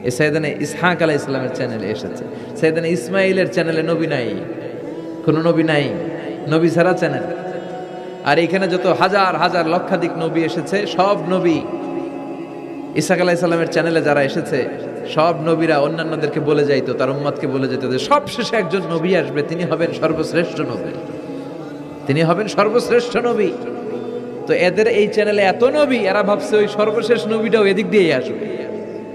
এই সাইয়েদনা ইসহাক আলাইহিস সালামের চ্যানেলে এসেছে। সাইয়েদনা ইসমাইলের চ্যানেলে নবী নাই, কোনো নবী নাই, নবী ছাড়া চ্যানেল। আর এখানে যত হাজার হাজার লক্ষাধিক নবী এসেছে সব নবী ইসহাক আলাইহিস সালামের চ্যানেলে যারা এসেছে সব নবীরা অন্যান্যদেরকে বলে যাইতো, তার উম্মতকে বলে যেত যে সব শেষে একজন নবী আসবে, তিনি হবেন সর্বশ্রেষ্ঠ নবী, তিনি হবেন সর্বশ্রেষ্ঠ নবী। তো এদের এই চ্যানেলে এত নবী, এরা ভাবছে ওই সর্বশেষ নবীটাও এদিক দিয়েই আসবে।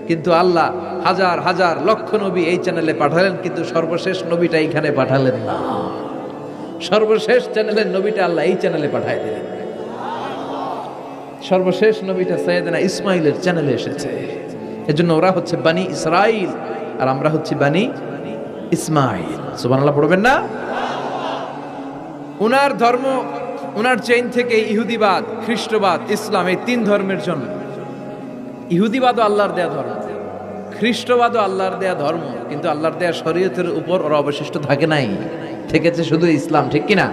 কিন্তু আল্লাহ হাজার হাজার লক্ষ নবী এই চ্যানেলে পাঠালেন, কিন্তু সর্বশেষ নবীটা এইখানে পাঠালেন না। সর্বশেষ চ্যানেলের নবীটা আল্লাহ এই চ্যানেলে পাঠায় দিলেন। সর্বশেষ নবীটা সাইয়েদনা ইসমাইলের চ্যানেলে এসেছে। এজন্য ওরা হচ্ছে বানি ইসরাইল আর আমরা হচ্ছি বানি ইসমাইল। সুবহানাল্লাহ পড়বেন না? উনার ধর্ম, উনার চেইন থেকে ইহুদিবাদ, খ্রিস্টবাদ, ইসলাম, এই তিন ধর্মের জন্য। ইহুদিবাদও আল্লাহর দেয়া ধর্ম, খ্রিস্টবাদও আল্লাহর দেয়া ধর্ম, কিন্তু আল্লাহর দেয়া শরীয়তের উপর ওরা অবশিষ্ট থাকে নাই, থেকেছে শুধু ইসলাম। ঠিক কিনা?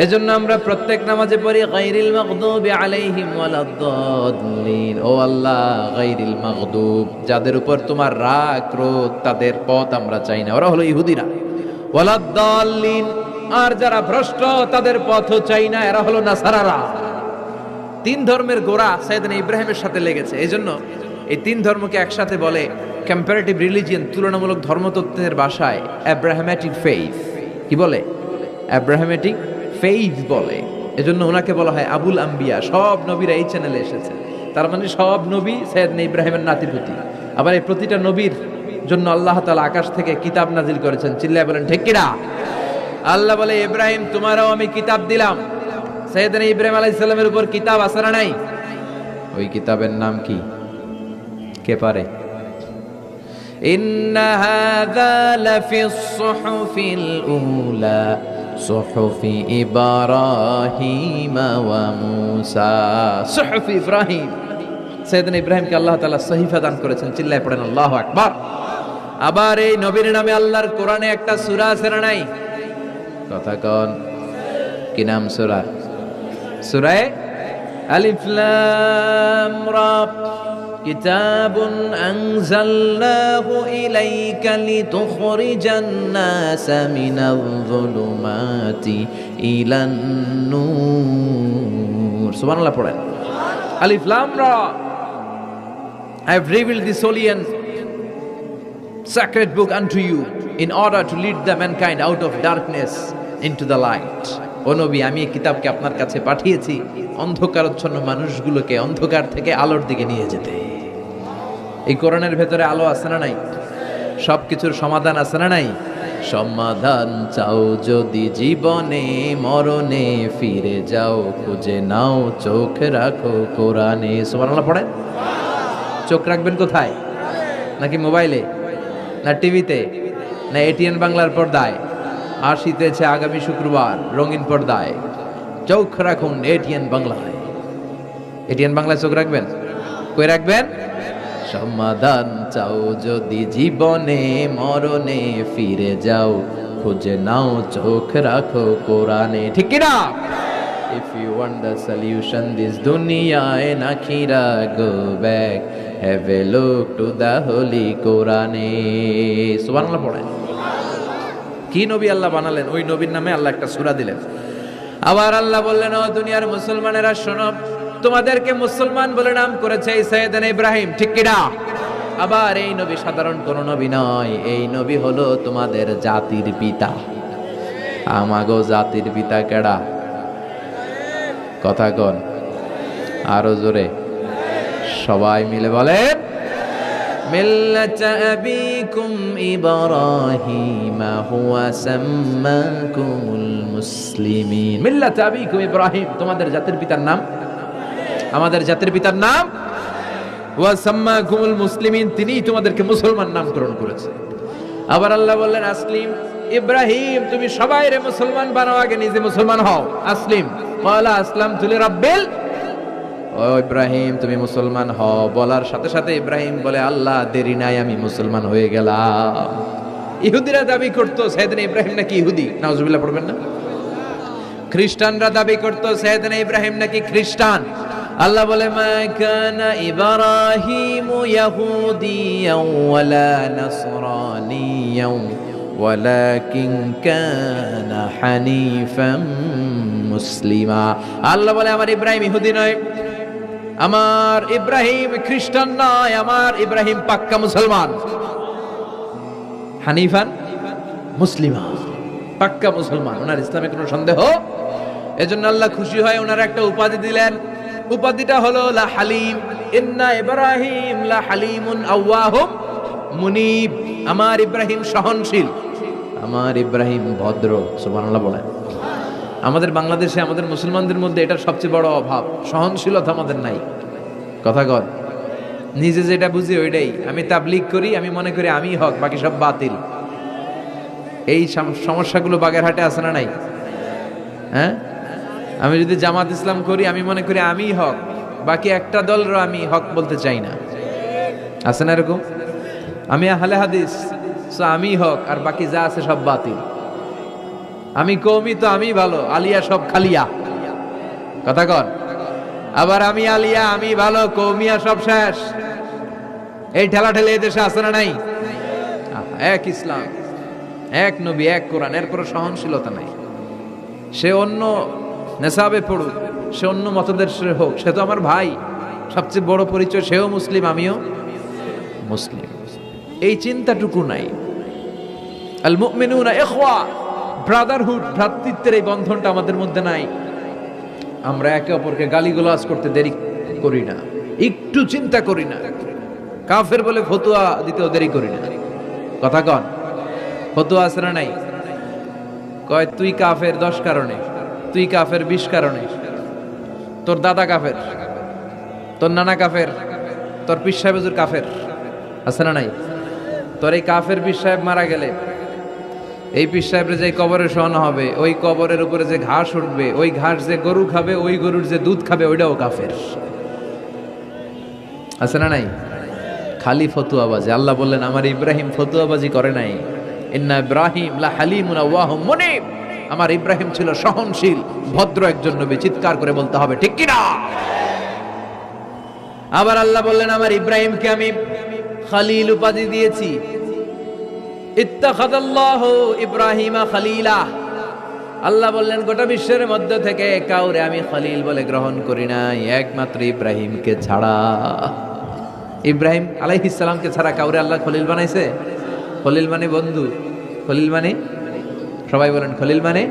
এজন্য আমরা প্রত্যেক নামাজে পড়ি গায়রিল মাগদুবি আলাইহিম ওয়ালাদ-দাল্লিন। ও আল্লাহ, গায়রিল মাগদুব, যাদের উপর তোমার রাগ ক্রোধ, তাদের পথ আমরা চাই না, ওরা হলো ইহুদিরা। ওয়ালাদ-দাল্লিন, আর যারা ভ্রষ্ট তাদের পথও চাই না, এরা হলো নাসারারা। তিন ধর্মের গোড়া সাইয়েদনা ইব্রাহিমের সাথে লেগেছে। এজন্য এই তিন ধর্মকে একসাথে বলে কম্পারেটিভ রিলিজিয়ন, তুলনামূলক ধর্মতত্ত্বের ভাষায় অ্যাব্রাহামেটিক ফেইথ। কি বলে? অ্যাব্রাহামেটিক ফেইথ বলে। এজন্য ওনাকে বলা হয় আবুল আম্বিয়া। সব নবীরা এই চ্যানেলে এসেছে, তার মানে সব নবী সাইয়েদনা ইব্রাহিমের নাতিপুতি। আবার এই প্রতিটা নবীর জন্য আল্লাহ তাআলা আকাশ থেকে কিতাব নাজিল করেছেন। চিল্লায় বলেন ঠিক কিনা? আল্লাহ বলে ইব্রাহিম তোমারও আমি কিতাব দিলাম। সাইয়েদনা ইব্রাহিম আলাইহিস সালামের উপর কিতাব আছে না নাই? ওই কিতাবের নাম কি? কে পারে? ইন্না হাযা লাফিস সুহুফিল উলা সুহুফি ইব্রাহিম ওয়া মূসা। সুহুফি ইব্রাহিম, সাইয়েদনা ইব্রাহিমকে আল্লাহ তাআলা সহিফা দান করেছেন। চিল্লায় পড়েন আল্লাহু আকবার। আবার এই নবীর নামে আল্লাহর কোরআনে একটা সূরা আছে না নাই? কথা কোন? কি নাম সূরা? সূরা আলিফ লাম রা। কিতাবুন আনজালনাহু ইলাইকা লিতুখরিজান নাসা মিনাল যুলুমাতি ইলান নূর। সুবহানাল্লাহ পড়েন। আলিফ লাম রা। I have revealed this holy and sacred book unto you in order to lead the mankind out of darkness into the light. ও নবী, আমি এই কিতাবকে আপনার কাছে পাঠিয়েছি অন্ধকারাচ্ছন্ন মানুষগুলোকে অন্ধকার থেকে আলোর দিকে নিয়ে যেতে। এই কোরআনের ভেতরে আলো আছে না নাই? সবকিছুর সমাধান আছে না নাই? সমাধান চাও যদি জীবনে মরণে ফিরে যাও, খুঁজে নাও চোখ রাখো কোরআনে। সুবহানাল্লাহ পড়েন। চোখ রাখবেন কোথায়? নাকি মোবাইলে, না টিভিতে, না এটিএন বাংলার পর্দায়? আসিতেছে আগামী শুক্রবার রঙিন পর্দায়। চোখ রাখুন এটিএন বাংলায়। এটিএন বাংলায় চোখ রাখবেন। কই রাখবেন? সমাধান চাও যদি জীবনে মরণে ফিরে যাও, খুঁজে নাও চোখ রাখো কোরআনে। ঠিক কি না? If you want the solution this dunya and akhirah, go back, have a look to the holy Quran. সুবহানাল্লাহ পড়েন। কি নবী আল্লাহ বানালেন, ওই নবীর নামে আল্লাহ একটা সূরা দিলেন। আবার আল্লাহ বললেন, ও দুনিয়ার মুসলমানেরা শোনো, তোমাদেরকে মুসলমান বলে নাম করেছে এই সাইয়েদনা ইব্রাহিম। ঠিক কি না? আবার এই নবী সাধারণ কোন নবী নয়, এই নবী হলো তোমাদের জাতির পিতা। আমাগো জাতির পিতা কেডা? কথা কন আরো জোরে, সবাই মিলে বলেন, মিল্লাত আবিকুম ইব্রাহিম হুয়া সাম্মাকুমুল মুসলিমিন। মিল্লাত আবিকুম ইব্রাহিম, তোমাদের জাতির পিতার নাম, আমাদের জাতির পিতার নাম, ওয়া সাম্মাকুমুল মুসলিমিন, তিনিই তোমাদেরকে মুসলমান নামকরণ করেছে। আবার আল্লাহ বললেন আসলিম, ইব্রাহিম তুমি সবাইরে মুসলমান বানাও, আগে নিজে মুসলমান হও। আসলিম, ক্বালা আসলামতু লিরাব্বিল, ও ইব্রাহিম তুমি মুসলমান হও বলার সাথে সাথে ইব্রাহিম বলে আল্লাহ দেরি নাই, আমি মুসলমান হয়ে গেলাম। ইহুদিরা দাবি করতো সাইয়েদনা ইব্রাহিম নাকি ইহুদি, নাউজুবিল্লাহ পড়বেন না। খ্রিস্টানরা দাবি করতো সাইয়েদনা ইব্রাহিম নাকি খ্রিস্টান। আল্লাহ বলে মা কানা ইব্রাহিমু ইয়াহুদিয়াও ওয়ালা নাসরানিয়াও ওয়ালাকিন কানা হানিফাম মুসলিমা। আল্লাহ বলে আমার ইব্রাহিম ইহুদি নয়, আমার ইব্রাহিম খ্রিস্টান নয়, আমার ইব্রাহিম পাক্কা মুসলমান। হানিফান মুসলিমা, পাক্কা মুসলমান, ওনার ইসলামে কোনো সন্দেহ। এজন্য আল্লাহ খুশি হয় ওনার একটা উপাধি দিলেন, উপাধিটা হলো লা হালিম। ইন্না ইব্রাহিম লা হালিমুন আওয়াহুম মুনিব, আমার ইব্রাহিম সহনশীল, আমার ইব্রাহিম ভদ্র। সুবহানাল্লাহ বলেন। আমাদের বাংলাদেশে আমাদের মুসলমানদের মধ্যে এটার সবচেয়ে বড় অভাব, সহনশীলতা আমাদের নাই। কথা কর, নিজে যেটা বুঝি ওইটাই। আমি তাবলীগ করি, আমি মনে করি আমি হক, বাকি সব বাতিল। এই সমস্যাগুলো বাগেরহাটে আছে না নাই? হ্যাঁ, আমি যদি জামাত ইসলাম করি, আমি মনে করি আমি হক, বাকি একটা দলেরও আমি হক বলতে চাই না। আছে না এরকম? আমি আহলে হাদিস, সো আমি হক, আর বাকি যা আছে সব বাতিল। আমি কওমি, তো আমি ভালো, আলিয়া সব খালিয়া। কথা কন। আবার আমি আলিয়া, আমি ভালো, কওমিয়া সব শেষ। এই ঠেলা ঠেলে এদেশে আছে না নাই? এক ইসলাম, এক নবী, এক কোরআন, এরপর সহনশীলতা নাই। সে অন্য নেশাবে পড়ুক, সে অন্য মতদর্শের হোক, সে তো আমার ভাই। সবচেয়ে বড় পরিচয় সেও মুসলিম, আমিও মুসলিম। এই চিন্তাটুকু নাই। আল মুমিনুনা ইখওয়া, ব্রাদারহুড, ভ্রাতৃত্বের এই বন্ধনটা আমাদের মধ্যে নাই। আমরা একে অপরকে গালিগালাজ করতে দেরি করি না, একটু চিন্তা করি না। কাফের বলে ফতোয়া দিতেও দেরি করি না। কথা কন, ফতোয়া আছে না নাই? কয় তুই কাফের 10 কারণে, তুই কাফের 20 কারণে, তোর দাদা কাফের, তোর নানা কাফের, তোর পীর সাহেব হুজুর কাফের। আছে না নাই? তোর এই কাফের পীর সাহেব মারা গেলে এই পীর সাহেবের যে কবরে শোয়ানো হবে, ওই কবরের উপরে যে ঘাস উঠবে, ওই ঘাস যে গরু খাবে, ওই গরুর যে দুধ খাবে, ওইটাও কাফের। আছে না নাই? খালি ফতুয়াবাজি। আল্লাহ বললেন আমার ইব্রাহিম ফতুয়াবাজি করে নাই। ইন্না ইব্রাহিম লা হালিমুন আওয়াহুম মুনিব, আমার ইব্রাহিম ছিল সহনশীল, ভদ্র একজন নবী। চিৎকার করে বলতে হবে ঠিক কি না? আবার আল্লাহ বললেন আমার ইব্রাহিমকে আমি খলিল উপাধি দিয়েছি। ইত্তাখাযাল্লাহু ইব্রাহিমা খলিলা। আল্লাহ বললেন গোটা বিশ্বের মধ্য থেকে কাউরে আমি খলিল বলে গ্রহণ করি নাই, একমাত্র ইব্রাহিমকে ছাড়া। ইব্রাহিম আলাইহিস সালামকে ছাড়া কাউরে আল্লাহ খলিল বানাইছে? খলিল মানে বন্ধু, খলিল মানে, সবাই বলেন খলিল মানে।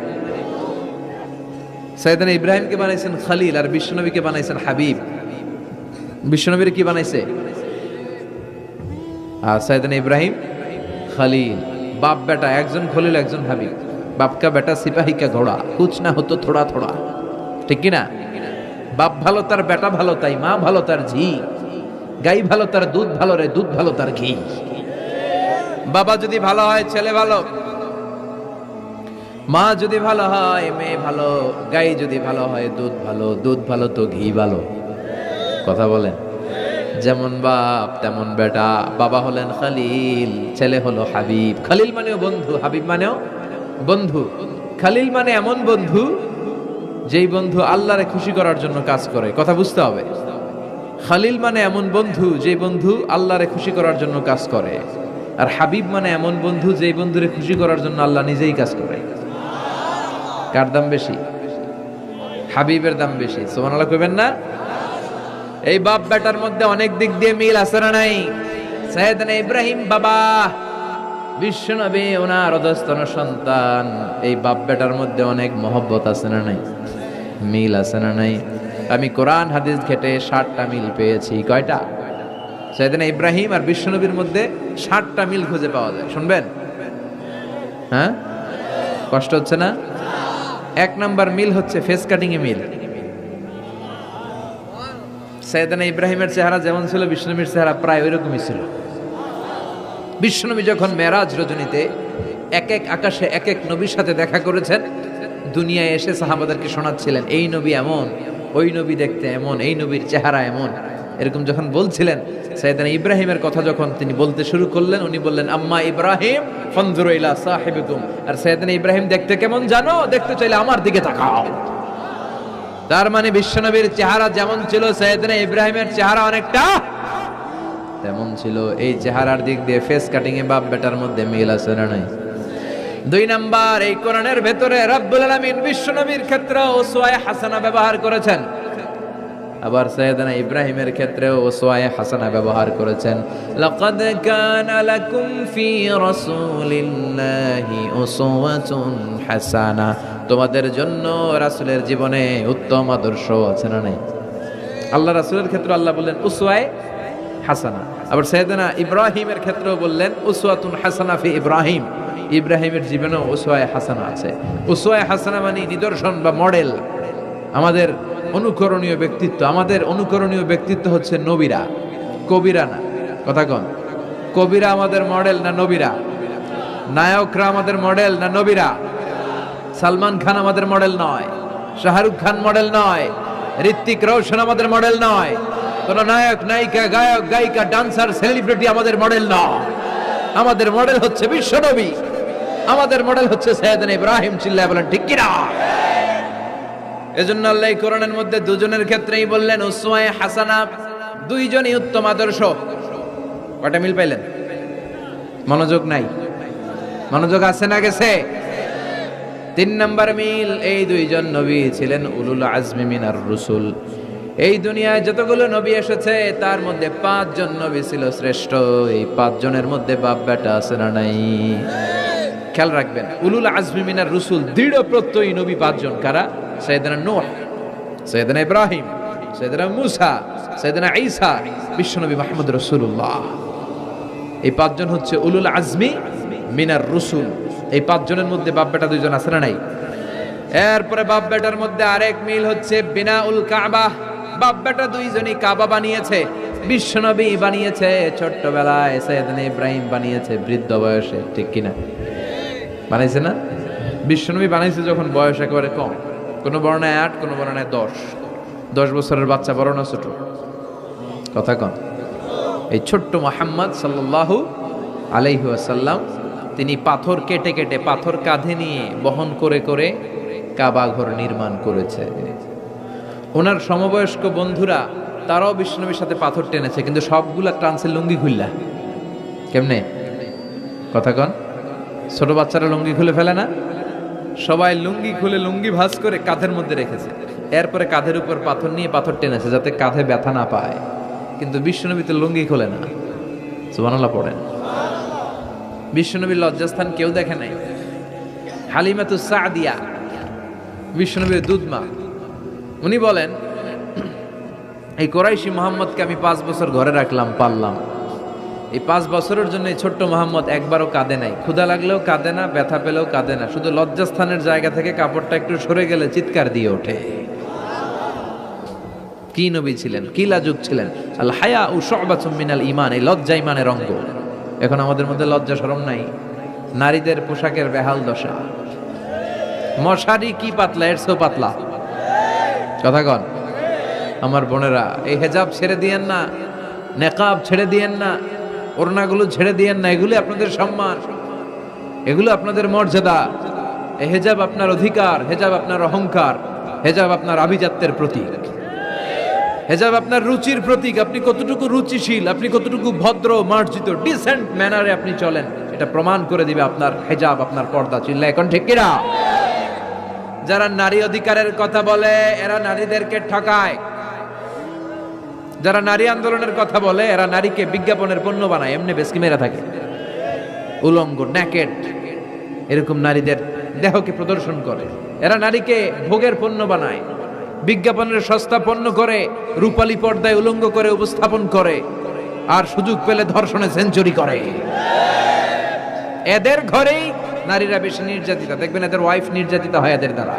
সাইয়েদনা ইব্রাহিমকে বানাইছেন খলিল, আর বিশ্বনবীকে বানাইছেন হাবিব। বিশ্বনবীর কি বানাইছে? আর সাইয়েদনা ইব্রাহিম খলিল। বাপ বেটা, একজন খলিল একজন হাবিব। বাপ কা বেটা সিপাহী কা ঘোড়া, কুছ না হতো থোড়া থোড়া। ঠিক কি না? বাপ ভালো তার বেটা ভালো, তাই মা ভালো তার ঝি। গাই ভালো তার দুধ ভালো রে, দুধ ভালো তার ঘি। বাবা যদি ভালো হয় ছেলে ভালো, মা যদি ভালো হয় মেয়ে ভালো, গাই যদি ভালো হয় দুধ ভালো, দুধ ভালো তো ঘি ভালো। কথা বলেন। যেমন বাপ তেমন বেটা। বাবা হলেন খলিল, ছেলে হলো হাবিব। খলিল মানেও বন্ধু, হাবিব মানেও বন্ধু। খলিল মানে এমন বন্ধু যেই বন্ধু আল্লাহরে খুশি করার জন্য কাজ করে। কথা বুঝতে হবে। খলিল মানে এমন বন্ধু যেই বন্ধু আল্লাহরে খুশি করার জন্য কাজ করে। আর হাবিব মানে এমন বন্ধু যেই বন্ধুরে খুশি করার জন্য আল্লাহ নিজেই কাজ করে। কার দাম বেশি? হাবিবের দাম বেশি। সুবহানাল্লাহ কইবেন না? এই বাপ বেটার মধ্যে অনেক দিক দিয়ে মিল আছে না নাই? সাইয়েদনা ইব্রাহিম বাবা, বিশ্বনবী ওনার অধস্তন সন্তান। এই বাপ বেটার মধ্যে অনেক মহব্বত আছে না নাই? মিল আছে না নাই? আমি কোরআন হাদিস ঘেটে 60টা মিল পেয়েছি। কয়টা? সাইয়েদনা ইব্রাহিম আর বিশ্বনবীর মধ্যে 60টা মিল খুঁজে পাওয়া যায়। শুনবেন? হ্যাঁ, কষ্ট হচ্ছে না? 1 নাম্বার মিল হচ্ছে ফেস কাটিং এ মিল। সাইয়েদনা ইব্রাহিমের চেহারা যেমন ছিল, বিশ্বনবীর চেহারা প্রায় ওইরকমই ছিল। বিশ্বনবী যখন মেরাজ রজনীতে এক এক আকাশে এক এক নবীর সাথে দেখা করেছেন, দুনিয়ায় এসে সাহাবাদেরকে শোনাচ্ছিলেন, এই নবী এমন, ওই নবী দেখতে এমন, এই নবীর চেহারা এমন। এরকম যখন বলছিলেন, সাইয়েদনা ইব্রাহিমের কথা যখন তিনি বলতে শুরু করলেন, উনি বললেন, আম্মা ইব্রাহিম ফানজুরু ইলা সাহিবিকুম। আর সাইয়েদনা ইব্রাহিম দেখতে কেমন জানো? দেখতে চাইলে আমার দিকে তাকাও। তার মানে বিশ্বনবীর চেহারা যেমন ছিল, সাইয়েদনা ইব্রাহিমের চেহারা অনেকটা তেমন ছিল। এই চেহারার দিক দিয়ে ফেস কাটিং এ বাপ বেটার মধ্যে মিল আছে না নাই? 2 নাম্বার, এই কোরআনের ভেতরে রব্বুল আলামিন বিশ্বনবীর ক্ষেত্রে উসওয়ায়ে হাসানা ব্যবহার করেছেন, আবার সাইয়েদনা ইব্রাহিমের ক্ষেত্রেও উসওয়ায়ে হাসানা ব্যবহার করেছেন। লাকাদ কানা লাকুম ফি রাসূলিল্লাহি উসওয়াতুন হাসানা, তোমাদের জন্য রাসূলের জীবনে উত্তম আদর্শ আছে না নাই? আল্লাহ রাসূলের ক্ষেত্রে আল্লাহ বললেন উসওয়ায়ে হাসানা, আবার সাইয়েদনা ইব্রাহিমের ক্ষেত্রেও বললেন উসওয়াতুন হাসানা ফি ইব্রাহিম, ইব্রাহিমের জীবনেও উসওয়ায়ে হাসানা আছে। উসওয়ায়ে হাসানা মানে নিদর্শন বা মডেল, আমাদের অনুকরণীয় ব্যক্তিত্ব। আমাদের অনুকরণীয় ব্যক্তিত্ব হচ্ছে নবীরা, কবিরা না। কথা কন, কবিরা আমাদের মডেল না নবীরা? নায়করা আমাদের মডেল না নবীরা? সালমান খান আমাদের মডেল নয়, শাহরুখ খান মডেল নয়, ঋত্বিক রোশন আমাদের মডেল নয়, কোন নায়ক নায়িকা গায়ক গায়িকা ডান্সার সেলিব্রিটি আমাদের মডেল নয়। আমাদের মডেল হচ্ছে বিশ্বনবী, আমাদের মডেল হচ্ছে সাইয়েদনা ইব্রাহিম। চিল্লায় বলেন ঠিক কিনা? এজন্য আল্লাহ কোরআনের মধ্যে দুজনের ক্ষেত্রেই বললেন উসওয়ায়ে হাসানা, দুইজনই উত্তম আদর্শ। কয়টা মিল পাইলেন? মনোযোগ নাই? মনোযোগ আছে না গেছে? 3 নাম্বার মিল, এই দুইজন নবী ছিলেন উলুল আজমি মিনার রুসুল। এই দুনিয়ায় যতগুলো নবী এসেছে তার মধ্যে 5 জন নবী ছিল শ্রেষ্ঠ। এই 5 জনের মধ্যে বাপ বেটা আছে না নাই? খেয়াল রাখবেন, উলুল আজমি মিনার রুসুল দৃঢ় প্রত্যয়ী নবী 5 জন। কারা? সাইয়েদনা নূহ, সাইয়েদনা ইব্রাহিম, সাইয়েদনা মূসা, সাইয়েদনা ঈসা, বিশ্বনবী মুহাম্মদ রাসূলুল্লাহ। এই 5 জন হচ্ছে উলুল আজমি মিনার রুসুল। এই 5 জনের মধ্যে বাপ বেটা 2 জন আছে না নাই? এরপরে বাপ বেটার মধ্যে আরেক মিল হচ্ছে বিনাউল কাবা। বাপ বেটা 2 জনই কাবা বানিয়েছে। বিশ্বনবী বানিয়েছে ছোট্টবেলায়, সাইয়েদনা ইব্রাহিম বানিয়েছে বৃদ্ধ বয়সে। ঠিক কিনা? বানাইছে না? বিশ্বনবী বানাইছে যখন বয়স একেবারে কম, কোন বর্ণায় 8, কোন বর্ণায় 10 বছরের বাচ্চা, বড় না ছোট? কথা কন। এই ছোট্ট মুহাম্মদ সাল্লাল্লাহু আলাইহি ওয়াসাল্লাম, তিনি পাথর কেটে কেটে, পাথর কাঁধে নিয়ে বহন করে করে কাবা ঘর নির্মাণ করেছে। ওনার সমবয়স্ক বন্ধুরা তারাও বিশ্বনবীর সাথে পাথর টেনেছে, কিন্তু সবগুলা টানছে লুঙ্গি খুললা। কেমনে? কথা কন। ছোট বাচ্চারা লুঙ্গি খুলে ফেলে না? সবাই লুঙ্গি খুলে লুঙ্গি ভাঁজ করে কাঁধের মধ্যে রেখেছে। এরপরে কাঁধের উপর পাথর নিয়ে পাথর টেনেছে যাতে কাঁধে ব্যথা না পায়। কিন্তু বিশ্বনবী তো লুঙ্গি খোলে না। সুবহানাল্লাহ পড়েন। বিশ্বনবীর লজ্জাস্থান কেউ দেখে নাই। হালিমাতুস সাদিয়া, বিশ্বনবীর দুধমা, উনি বলেন, এই কোরাইশি মুহাম্মদকে আমি 5 বছর ঘরে রাখলাম, পাললাম। এই 5 বছরের জন্য এই ছোট্ট মুহাম্মদ একবারও কাঁদে নাই। ক্ষুধা লাগলেও কাঁদে না, ব্যথা পেলেও কাঁদে না। শুধু লজ্জাস্থানের জায়গা থেকে কাপড়টা একটু সরে গেলে চিৎকার দিয়ে ওঠে। কি নবী ছিলেন, কি লাজুক ছিলেন। আল হায়া ও শুবাতুম মিনাল ঈমান, এই লজ্জা ঈমানের অঙ্গ। এখন আমাদের মধ্যে লজ্জা শরম নাই। নারীদের পোশাকের বেহাল দশা। মশারি কি পাতলা, এর চেয়েও পাতলা। কথা কন আমার বোনেরা, এই হেজাব ছেড়ে দিয়েন না, নেকাব ছেড়ে দিয়েন না, ওড়নাগুলো ছেড়ে দিয়েন না। এগুলো আপনাদের সম্মান, এগুলো আপনাদের মর্যাদা। এই হেজাব আপনার অধিকার, হেজাব আপনার অহংকার, হেজাব আপনার আভিজাত্যের প্রতীক, হেজাব আপনার রুচির প্রতীক। আপনি কতটুকু রুচিশীল, আপনি কতটুকু ভদ্র, মার্জিত, ডিসেন্ট ম্যানারে আপনি চলেন, এটা প্রমাণ করে দিবে আপনার হেজাব, আপনার পর্দা। চিল্লা এখন ঠিক কিনা? যারা নারী অধিকারের কথা বলে এরা নারীদেরকে ঠকায়। যারা নারী আন্দোলনের কথা বলে এরা নারীকে বিজ্ঞাপনের পণ্য বানায়, এমনি বেশকি মেরা থাকে, উলঙ্গ নেকেড এরকম নারীদের দেহকে প্রদর্শন করে। এরা নারীকে ভোগের পণ্য বানায়, বিজ্ঞাপনের সস্তা পণ্য করে, রূপালী পর্দায় উলঙ্গ করে উপস্থাপন করে, আর সুযোগ পেলে ধর্ষণে সেঞ্চুরি করে। এদের ঘরেই নারীরা বেশি নির্যাতিতা, দেখবেন এদের ওয়াইফ নির্যাতিত হয় এদের দ্বারা,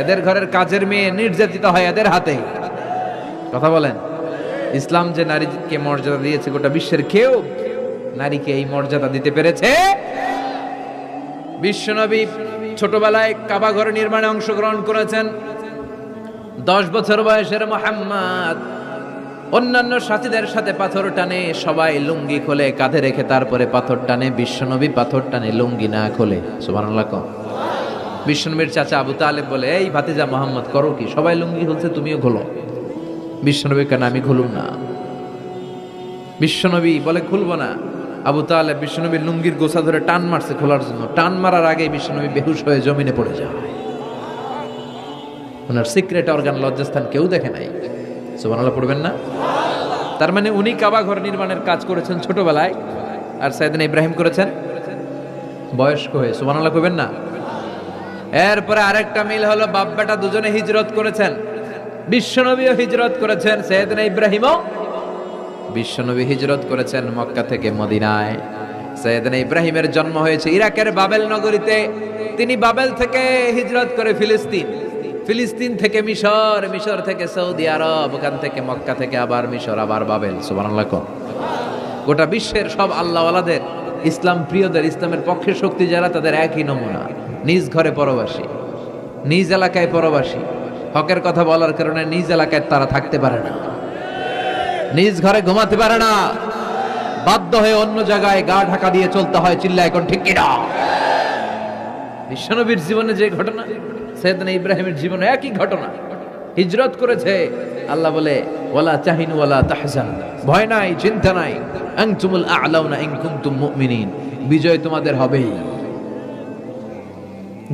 এদের ঘরের কাজের মেয়ে নির্যাতিত হয় এদের হাতে। কথা বলেন, ইসলাম যে নারীকে মর্যাদা দিয়েছে, গোটা বিশ্বের কেউ নারীকে এই মর্যাদা দিতে পেরেছে? বিশ্বনবী ছোটবেলায় কাবা ঘর নির্মাণে অংশগ্রহণ করেছেন। 10 বছর বয়সের মুহাম্মদ অন্যান্য সাথীদের সাথে পাথর টানে, সবাই লুঙ্গি খোলে কাঁধে রেখে, তারপরে পাথর টানে। বিশ্বনবী পাথর টানে লুঙ্গি না খোলে। সুবহানাল্লাহ। বিশ্বনবীর চাচা আবু তালেব বলে, এই ভাতিজা মুহাম্মদ করো কি, সবাই লুঙ্গি খুলছে তুমিও খোলো। বিশ্বনবী কেন, আমি খুলুম না। বিশ্বনবী বলে খুলবো না। আবু তালেব বিশ্বনবীর লুঙ্গির গোছা ধরে টান মারছে খোলার জন্য, টান মারার আগে বিশ্বনবী বেহুশ হয়ে জমিনে পড়ে যায়। ওনার সিক্রেট অর্গান লজ্জাস্থান কেউ দেখে নাই। সুবহানাল্লাহ পড়বেন না? তার মানে উনি কাবা ঘর নির্মাণের কাজ করেছেন ছোটবেলায়, আর সাইয়েদনা ইব্রাহিম করেছেন বয়স্ক হয়ে। সুবহানাল্লাহ কইবেন না? এরপরে আরেকটা মিল হলো, বাপ বেটা দুজনে হিজরত করেছেন। বিশ্বনবীও হিজরত করেছেন, সাইয়েদনা ইব্রাহিমও। বিশ্বনবী হিজরত করেছেন মক্কা থেকে মদিনায়। সাইয়েদনা ইব্রাহিমের জন্ম হয়েছে ইরাকের বাবেল নগরীতে। তিনি বাবেল থেকে হিজরত করে ফিলিস্তিন, ফিলিস্তিন থেকে মিশর, মিশর থেকে সৌদি আরব, ওখান থেকে মক্কা থেকে আবার মিশর, আবার বাবেল। সুবহানাল্লাহ। গোটা বিশ্বের সব আল্লাহওয়ালাদের, ইসলাম প্রিয়দের, ইসলামের পক্ষে শক্তি যারা, তাদের একই নমুনা। নিজ ঘরে পরবাসী, নিজ এলাকায় পরবাসী। হকের কথা বলার কারণে নিজ এলাকায় তারা থাকতে পারে না, নিজ ঘরে ঘুমাতে পারে না, বাধ্য হয়ে অন্য জায়গায় গা ঢাকা দিয়ে চলতে হয়। চিল্লা এখন ঠিক কিনা? বিশ্বনবীর জীবনে যে ঘটনা, সাইয়েদনা ইব্রাহিমের জীবনে একই ঘটনা। হিজরত করেছে, আল্লাহ বলে ওয়ালা তাহিনু ওয়ালা তাহজানু, ভয় নাই, চিন্তা নাই, আনতুমুল আ'লাউনা ইন কুনতুম মুমিনিন, বিজয় তোমাদের হবেই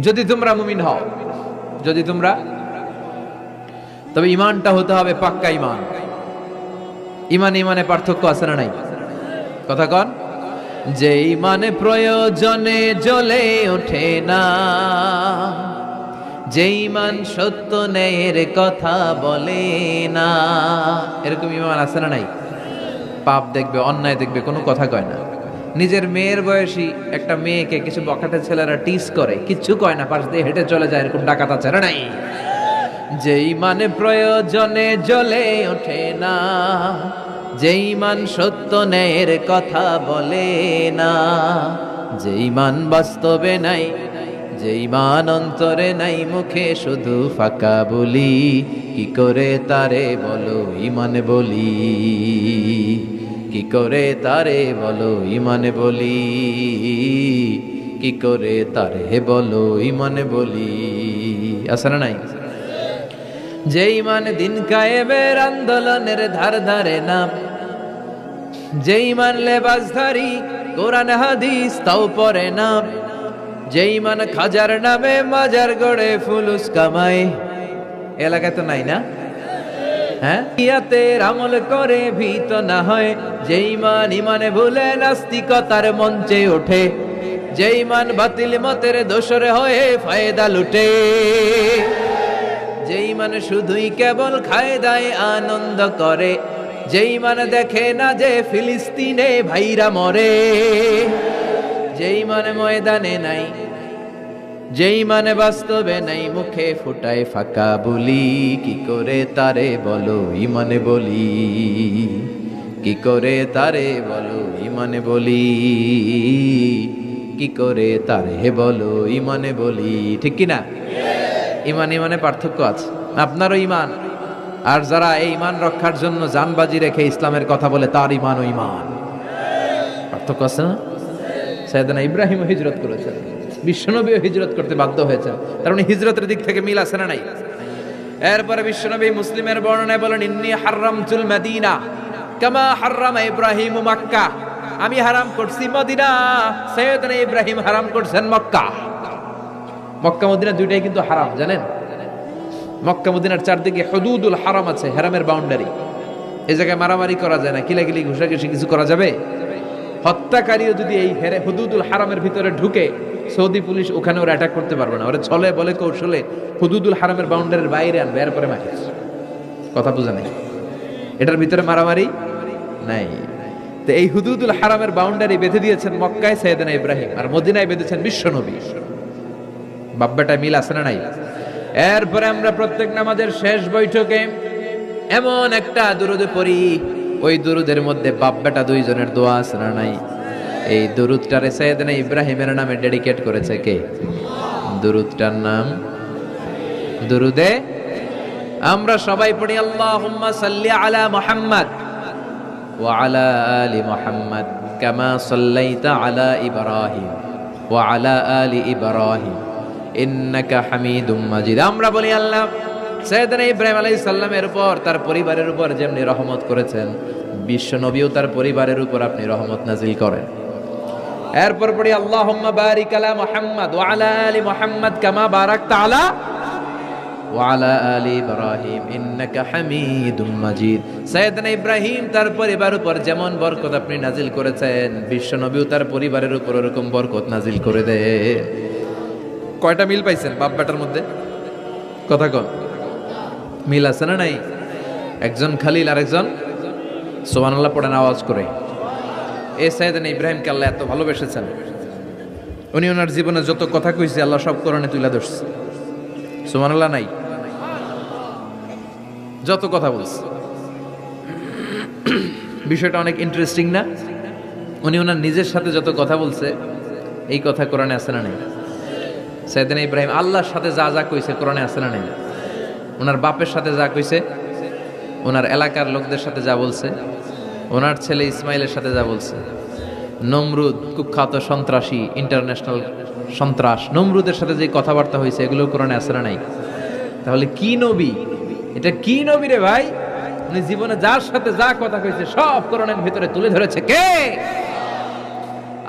যদি তোমরা মুমিন হও। যদি তোমরা, তবে ঈমানটা হতে হবে পাক্কা ঈমান। ঈমান ঈমানে পার্থক্য আছে না নাই? কথা কন। যে ঈমানে প্রয়োজনে জ্বলে ওঠে না, যে ঈমান সত্য ন্যায়ের কথা বলে না, এরকম ঈমান আছে না নাই? পাপ দেখবে, অন্যায় দেখবে, কোনো কথা কয় না। নিজের মেয়ের বয়সী একটা মেয়েকে কিছু বখাটে ছেলেরা টিস করে, কিচ্ছু কয় না, পাশ দিয়ে হেঁটে চলে যায়, এরকম ডাকাত আছে না নাই? যে ঈমানে প্রয়োজনে জ্বলে ওঠে না, যে ঈমান সত্য ন্যায়ের কথা বলে না, যে ঈমান বাস্তবে নাই, যে ঈমান অন্তরে নাই, মুখে শুধু ফাঁকা বলি, কি করে তারে বলো ঈমানে বলি, কি করে তারে বলো ঈমানে বলি, কি করে তারে বলো ঈমানে বলি। আছে না নাই? যে ঈমান দিন কায়েমের আন্দোলনের ধার ধারে না, যে ঈমান লেবাসধারী কোরআন হাদিস তাও পড়ে না, যে ঈমান খাজার নামে মাজার গড়ে ফুলুস কামায়। এলাকায় তো নাই না? হ্যাঁ, ইয়াতের আমল করে ভীত না হয়, যে ঈমান ঈমানে ভুলে নাস্তিকতার মঞ্চে ওঠে, যে ঈমান বাতিল মতের দোসর হয়ে ফায়দা লুটে, যে ঈমান শুধুই কেবল খায় দায় আনন্দ করে, যে ঈমান দেখে না যে ফিলিস্তিনে ভাইরা মরে, যে ঈমান ময়দানে নাই, যে ঈমান বাস্তবে নাই, মুখে ফুটায় ফাঁকা বলি, কি করে তারে বলো ঈমানে বলি, কি করে তারে বলো ঈমানে বলি, কি করে তারে বলো ঈমানে বলি। ঠিক কিনা? ঈমান ঈমানে পার্থক্য আছে। আপনারও ঈমান, আর যারা এই ঈমান রক্ষার জন্য জানবাজি রেখে ইসলামের কথা বলে, তার ঈমান ও ঈমান পার্থক্য আছে না? সাইয়েদনা ইব্রাহিম হিজরত করেছেন, বিশ্বনবীও হিজরত করতে বাধ্য হয়েছেন, তার মানে হিজরতের দিক থেকে মিল আছে না নাই? এরপরে বিশ্বনবী মুসলিমের বর্ণনায় বলেন, ইন্নী হারামতুল মদিনা কামা হারামা ইব্রাহিম মক্কা, আমি হারাম করছি মদিনা, সাইয়েদনা ইব্রাহিম হারাম করছেন মক্কা। মক্কা মদিনা দুইটাই কিন্তু হারাম, জানেন? মক্কা মদিনার চারদিকে হুদুদুল হারাম আছে, হারামের বাউন্ডারি। এই জায়গায় মারামারি করা যায় না, কিলাকিলি ঘুষাঘুষি কিছু করা যাবে? হত্যাকারীও যদি এই হুদুদুল হারামের ভিতরে ঢুকে, সৌদি পুলিশ ওখানে ওরা অ্যাটাক করতে পারবে না। ওরা ছলে বলে কৌশলে হুদুদুল হারামের বাউন্ডারির বাইরে আনবে, এরপরে মারিস। কথা বুঝা নেই? এটার ভিতরে মারামারি নাই। তো এই হুদুদুল হারামের বাউন্ডারি বেঁধে দিয়েছেন মক্কায় সাইয়েদনা ইব্রাহিম, আর মদিনায় বেঁধেছেন বিশ্বনবী। বাপ বেটা মিল আছে না নাই? এরপরে আমরা প্রত্যেক নামাজের শেষ বৈঠকে এমন একটা দুরুদ পড়ি, ওই দুরুদের মধ্যে বাপ বেটা দুইজনের দোয়া আছে না নাই? এই দুরুদটারে সাইয়েদনা ইব্রাহিমের নামে ডেডিকেট করেছে কে? দুরুদটার নাম দুরুদে আমরা সবাই পড়ি আল্লাহুম্মা সাল্লি আলা মুহাম্মাদ ওয়া আলা আলি মুহাম্মাদ কামা সাল্লাইতা আলা ইব্রাহিম ওয়া আলা আলি ইব্রাহিম ইন্নাকা হামিদুম মাজিদ। আমরা বলি আল্লাহ সাইয়েদনা ইব্রাহিম আলাইহিস সালামের উপর, তার পরিবারের উপর যেমনি রহমত করেছেন, বিশ্ব নবীও তার পরিবারের উপর আপনি রহমত নাজিল করেন। এরপর পড়ি আল্লাহুম্মা বারিক আলা মুহাম্মাদ ওয়া আলা আলি মুহাম্মাদ কামা বারাকতা আলা ওয়া আলা আলি ইব্রাহিম ইন্নাকা হামিদুম মাজিদ। সাইয়েদনা ইব্রাহিম তার পরিবারের উপর যেমন বরকত আপনি নাজিল করেছেন, বিশ্ব নবীও তার পরিবারের উপর এরকম বরকত নাজিল করে দেন। কয়টা মিল পাইছেন বাপ বেটার মধ্যে? কথা কন, মিল আছে না নাই? একজন খালিল আর একজন সুবহানাল্লাহ পড়েন আওয়াজ করে। এই সাইয়েদনা ইব্রাহিমকে আল্লাহ এত ভালোবেসেছেন, উনি ওনার জীবনে যত কথা কইছে আল্লাহ সব কোরআনে তুলে ধরছে। সুবহানাল্লাহ নাই? যত কথা বলছে, বিষয়টা অনেক ইন্টারেস্টিং না? উনি ওনার নিজের সাথে যত কথা বলছে, এই কথা কোরআনে আছে না নাই? সাইয়েদনা ইব্রাহিম আল্লাহর সাথে যা যা কইছে কোরআনে আছে না নাই? ওনার বাপের সাথে যা কইছে, ওনার এলাকার লোকদের সাথে যা বলছে, ওনার ছেলে ইসমাইলের সাথে যা বলছে, নমরুদ কুখ্যাত সন্ত্রাসী, ইন্টারন্যাশনাল সন্ত্রাস, নমরুদের সাথে যে কথাবার্তা হয়েছে, এগুলো কোরআনে আছে না নাই? তাহলে কি নবী এটা? কি নবী রে ভাই? উনি জীবনে যার সাথে যা কথা কইছে সব কোরআনের ভিতরে তুলে ধরেছে কে?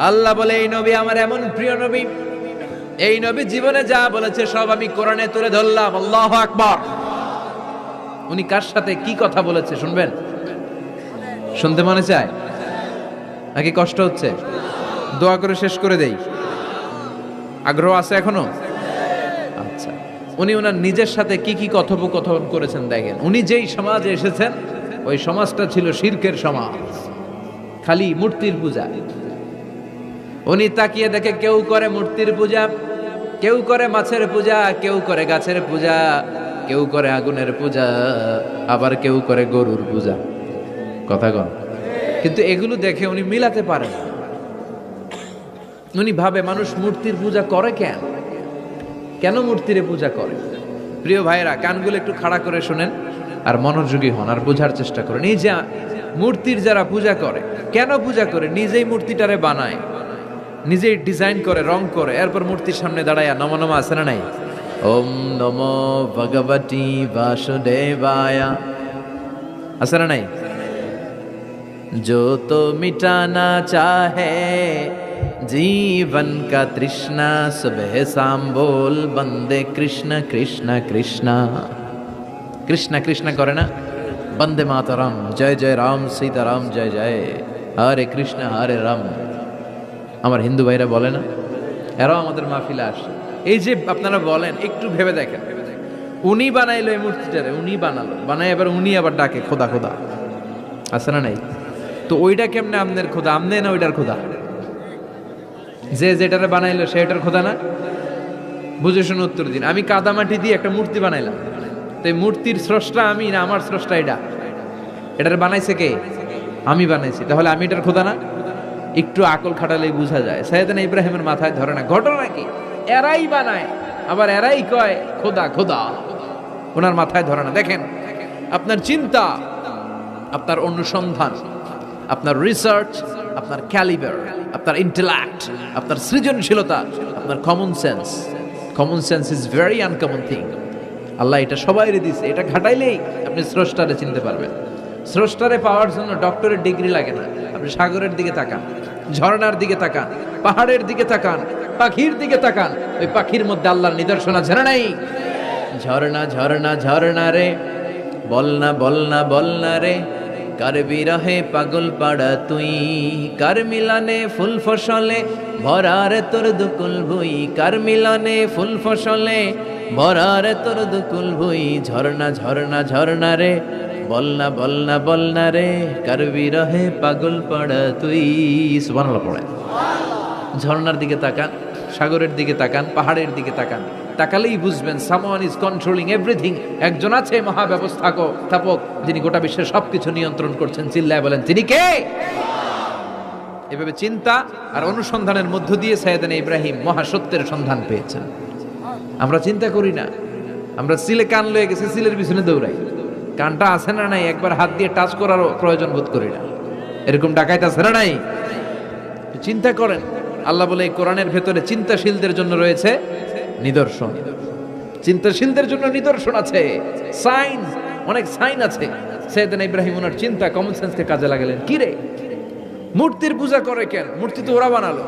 আল্লাহ বলে এই নবী আমার এমন প্রিয় নবী, এই নবী জীবনে যা বলেছে সব আমি কোরআনে তুলে ধরলাম। আল্লাহু আকবার। উনি কার সাথে কি কথা বলেছে শুনবেন? শুনতে মনে চায় নাকি কষ্ট হচ্ছে? দোয়া করে শেষ করে দেই। আগ্রহ আছে এখনো? আচ্ছা, উনি ওনার নিজের সাথে কি কি কথোপকথন করেছেন দেখেন। উনি যেই সমাজে এসেছেন ওই সমাজটা ছিল শিরকের সমাজ, খালি মূর্তির পূজা। উনি তাকিয়ে দেখে কেউ করে মূর্তির পূজা, কেউ করে মাছের পূজা, কেউ করে গাছের পূজা, কেউ করে আগুনের পূজা, আবার কেউ করে গরুর পূজা। কথা কন। কিন্তু এগুলো দেখে উনি মিলাতে পারেন। উনি ভাবে মানুষ মূর্তির পূজা করে কেন? কেন মূর্তিরে পূজা করে? প্রিয় ভাইরা, কানগুলো একটু খাড়া করে শোনেন আর মনোযোগী হন আর বোঝার চেষ্টা করেন। এই যে মূর্তির যারা পূজা করে, কেন পূজা করে? নিজেই মূর্তিটারে বানায়, নিজেই ডিজাইন করে, রং করে, এরপর মূর্তির সামনে দাঁড়ায় নমো নমো আছে না নাই? ওম নমো ভগবতী বাসুদেবায়া আছে না নাই? जो तो मिटाना चाहे जीवन का तृष्णा, सुबह शाम बोल बंदे कृष्ण कृष्ण कृष्ण। कृष्ण कृष्ण करे ना, बंदे मातरम, जय जय राम सीताराम जय जय, हरे कृष्ण हरे राम। আমার হিন্দু ভাইরা বলে না, এরাও আমাদের মাহফিলে আসে। এই যে আপনারা বলেন, একটু ভেবে দেখেন, উনি বানাইলো এই মূর্তিটারে, উনি বানালো, বানাই এবার উনি আবার ডাকে খোদা খোদা, আছে না নাই? তো ওইটা কেমনে আমনের খোদা? আমনে না ওইটার খোদা? যে যেটারে বানাইলো সেটার খোদা না? বুঝে শুনে উত্তর দিন। আমি কাদামাটি দিয়ে একটা মূর্তি বানাইলাম, তো এই মূর্তির স্রষ্টা আমি না আমার স্রষ্টা এটা? এটারে বানাইছে কে? আমি বানাইছি, তাহলে আমি এটার খোদা না? একটু আকল খাটালেই বোঝা যায়। সাইয়েদনা ইব্রাহিমের মাথায় ধরে না। ঘটনা কি? এরাই বানায় আবার এরাই কয় খোদা খোদা, ওনার মাথায় ধরে না। দেখেন, আপনার চিন্তা, আপনার অনুসন্ধান, আপনার রিসার্চ, আপনার ক্যালিবার, আপনার ইন্টেলেক্ট, আপনার সৃজনশীলতা, আপনার common sense. Common sense is very uncommon thing. Allah এটা সবাইরে দিছে, এটা ঘাটাইলেই আপনি স্রষ্টারে চিনতে পারবেন। স্রষ্টারে পাওয়ার জন্য ডক্টরের ডিগ্রি লাগে না। আপনি সাগরের দিকে তাকান, ঝর্ণার দিকে তাকান, পাহাড়ের দিকে তাকান, পাখির দিকে তাকান, ওই পাখির মধ্যে আল্লাহর নিদর্শন আছে না নাই? ঝর্ণা ঝর্ণা ঝর্ণা রে, বলনা বলনা বলনা রে, কার বিরহে পাগল পাড়া তুই, কার মিলনে ফুল ফসলে ভরারে তোর দুকুল ভুই, কার মিলনে ফুল ফসলে ভরারে তোর দুকুল ভুই, ঝর্ণা ঝর্ণা ঝর্ণা রে বলনা বলনা বলনা রে, কার বিরহে পাগল পাড়া তুই। সুবহানাল্লাহ পড়ে। ঝর্ণার দিকে তাকান, সাগরের দিকে তাকান, পাহাড়ের দিকে তাকান, তাকালেই বুঝবেন সামওয়ান ইজ কন্ট্রোলিং এভরিথিং। একজন আছে মহাব্যবস্থাপক, যিনি গোটা বিশ্বের সবকিছু নিয়ন্ত্রণ করছেন। চিল্লায় বলেন তিনি কে? এভাবে চিন্তা আর অনুসন্ধানের মধ্য দিয়ে সাইয়েদনা ইব্রাহিম মহাসত্যের সন্ধান পেয়েছেন। আমরা চিন্তা করি না, আমরা সিলে কান লয়ে গেছি, সিলের পিছনে দৌড়াই। কানটা আছে না নাই একবার হাত দিয়ে টাচ করারও প্রয়োজন বোধ করি না। এরকম ডাকাইতে আছে না নাই? চিন্তা করেন। আল্লাহ বলে এই কোরআনের ভেতরে চিন্তাশীলদের জন্য রয়েছে নিদর্শন। চিন্তাশীলদের জন্য নিদর্শন আছে, সাইন, অনেক সাইন আছে। সাইয়েদনা ইব্রাহিম ওনার চিন্তা, কমন সেন্সকে কাজে লাগালেন। কি রে, মূর্তির পূজা করে কেন? মূর্তি তো ওরা বানালো।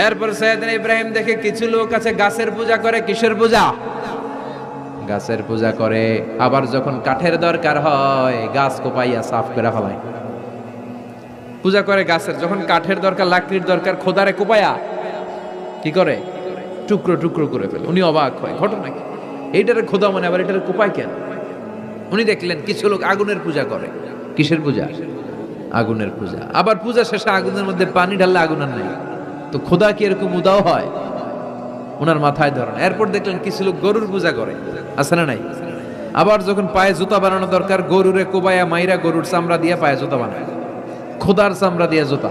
এরপর সাইয়েদনা ইব্রাহিম দেখে কিছু লোক আছে গাছের পূজা করে। কিসের পূজা? গাছের পূজা করে। আবার যখন কাঠের দরকার হয় গাছ কোপাইয়া সাফ করে ফেলায়। পূজা করে গাছের, যখন কাঠের দরকার, লাকড়ির দরকার, খোদারে কোপায়া কি করে? টুকরো টুকরো করে ফেলে। উনি অবাক হয়, ঘটনা কি? এইটারে খোদা মানে, আবার এটারে কোপায় কেন? উনি দেখলেন কিছু লোক আগুনের পূজা করে। কিসের পূজা? আগুনের পূজা। আবার পূজা শেষে আগুনের মধ্যে পানি ঢাললে আগুন আর নেই, তো খোদা কি এরকম উদাও হয়? ওনার মাথায় ধরেন। এরপর দেখলেন কিছু লোক গরুর পূজা করে। আছে না নাই? আবার যখন পায়ে জুতা বানানো দরকার, গরুরে কোবায়া মাইরা গরুর চামড়া দিয়ে পায়ে জুতা বানায়। খোদার চামড়া দিয়ে জুতা।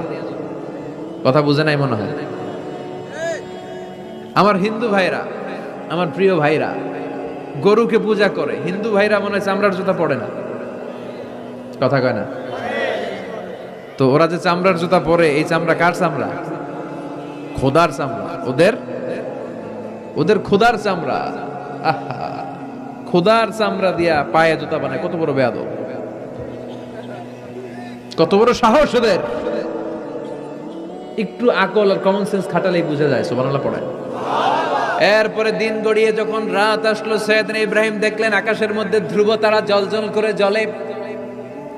কথা বুঝে নাই মনে হয়। আমার হিন্দু ভাইরা, আমার প্রিয় ভাইরা গরুকে পূজা করে। হিন্দু ভাইরা মনে হয় চামড়ার জুতা পড়ে না। কথা কয় না? তো ওরা যে চামড়ার জুতা পরে, এই চামড়া কার চামড়া? খোদার চামড়া। ওদের খোদার চামড়া। আহা, খোদার চামড়া দিয়া পায়ে জুতা বানায়। কত বড় বেয়াদব, কত বড় সাহস ওদের! একটু আকল আর কমন সেন্স খাটালেই বুঝা যায়। সুবহানাল্লাহ পড়েন। এরপরে দিন গড়িয়ে যখন রাত আসলো, সাইয়েদনা ইব্রাহিম দেখলেন আকাশের মধ্যে ধ্রুব তারা জ্বলজ্বল করে জ্বলে।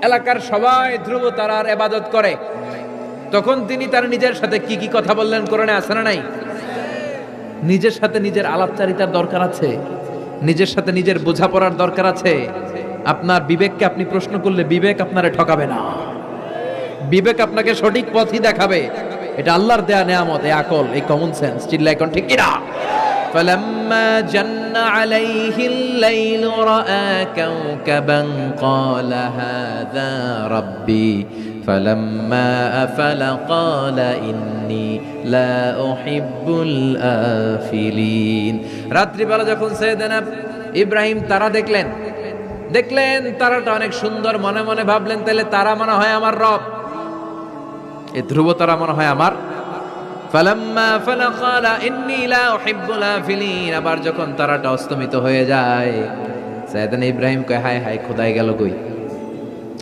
এলাকার সবাই ধ্রুব তারার ইবাদত করে। তখন তিনি তার নিজের সাথে কি কি কথা বললেন? কোরআনে আছে না নাই? নিজের সাথে নিজের আলাপচারিতার দরকার আছে, নিজের সাথে নিজের বোঝাপড়ার দরকার আছে। আপনার বিবেককে আপনি প্রশ্ন করলে বিবেক আপনারে ঠকাবে না, বিবেক আপনাকে সঠিক পথই দেখাবে। এটা আল্লাহর দেয়া নেয়ামত, এই আকল, এই কমন সেন্স। চিল্লায় কোন ঠিক কিনা? فلما جن عليه الليل رأى كوكبا قال هذا ربي فلما أفل قال إني لا أحب الآفلين। রাত্রিবেলা যখন সাইয়েদনা ইব্রাহিম তারা দেখলেন তারাটা অনেক সুন্দর। মনে মনে ভাবলেন তাহলে তারা মনে হয় আমার রব, এই ধ্রুব তারা মনে হয় আমার। ফালাম্মা ফালা ক্বালা ইন্নী লা উহিব্বুল আফিলিন। আবার যখন তারাটা অস্তমিত হয়ে যায়, সাইয়েদনা ইব্রাহিম কয় হায় হায়, খোদাই গেল কই?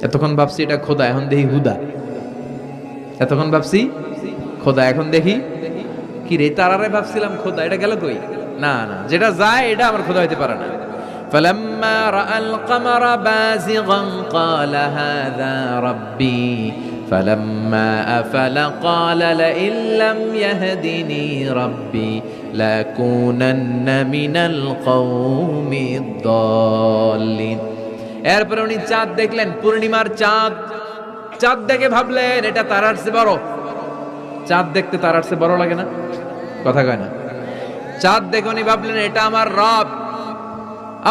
এতক্ষণ ভাবছি এটা খোদা, এখন দেখি হুদা। এতক্ষণ ভাবছি খোদা, এখন দেখি কি রে? তারারে ভাবছিলাম খোদা, এটা গেল কই? না না, যেটা যায় এটা আমার খোদা হইতে পারে না। فلما رأى القمر بازغا قال هذا ربي فلما أفل قال لئن لم يهدني ربي لأكونن من القوم الضالين। এরপর উনি চাঁদ দেখলেন, পূর্ণিমার চাঁদ। চাঁদ দেখে ভাবলেন এটা তারার চেয়ে বড়। চাঁদ দেখতে তারার চেয়ে বড় লাগে না? কথা কয় না? চাঁদ দেখে উনি ভাবলেন এটা আমার রব।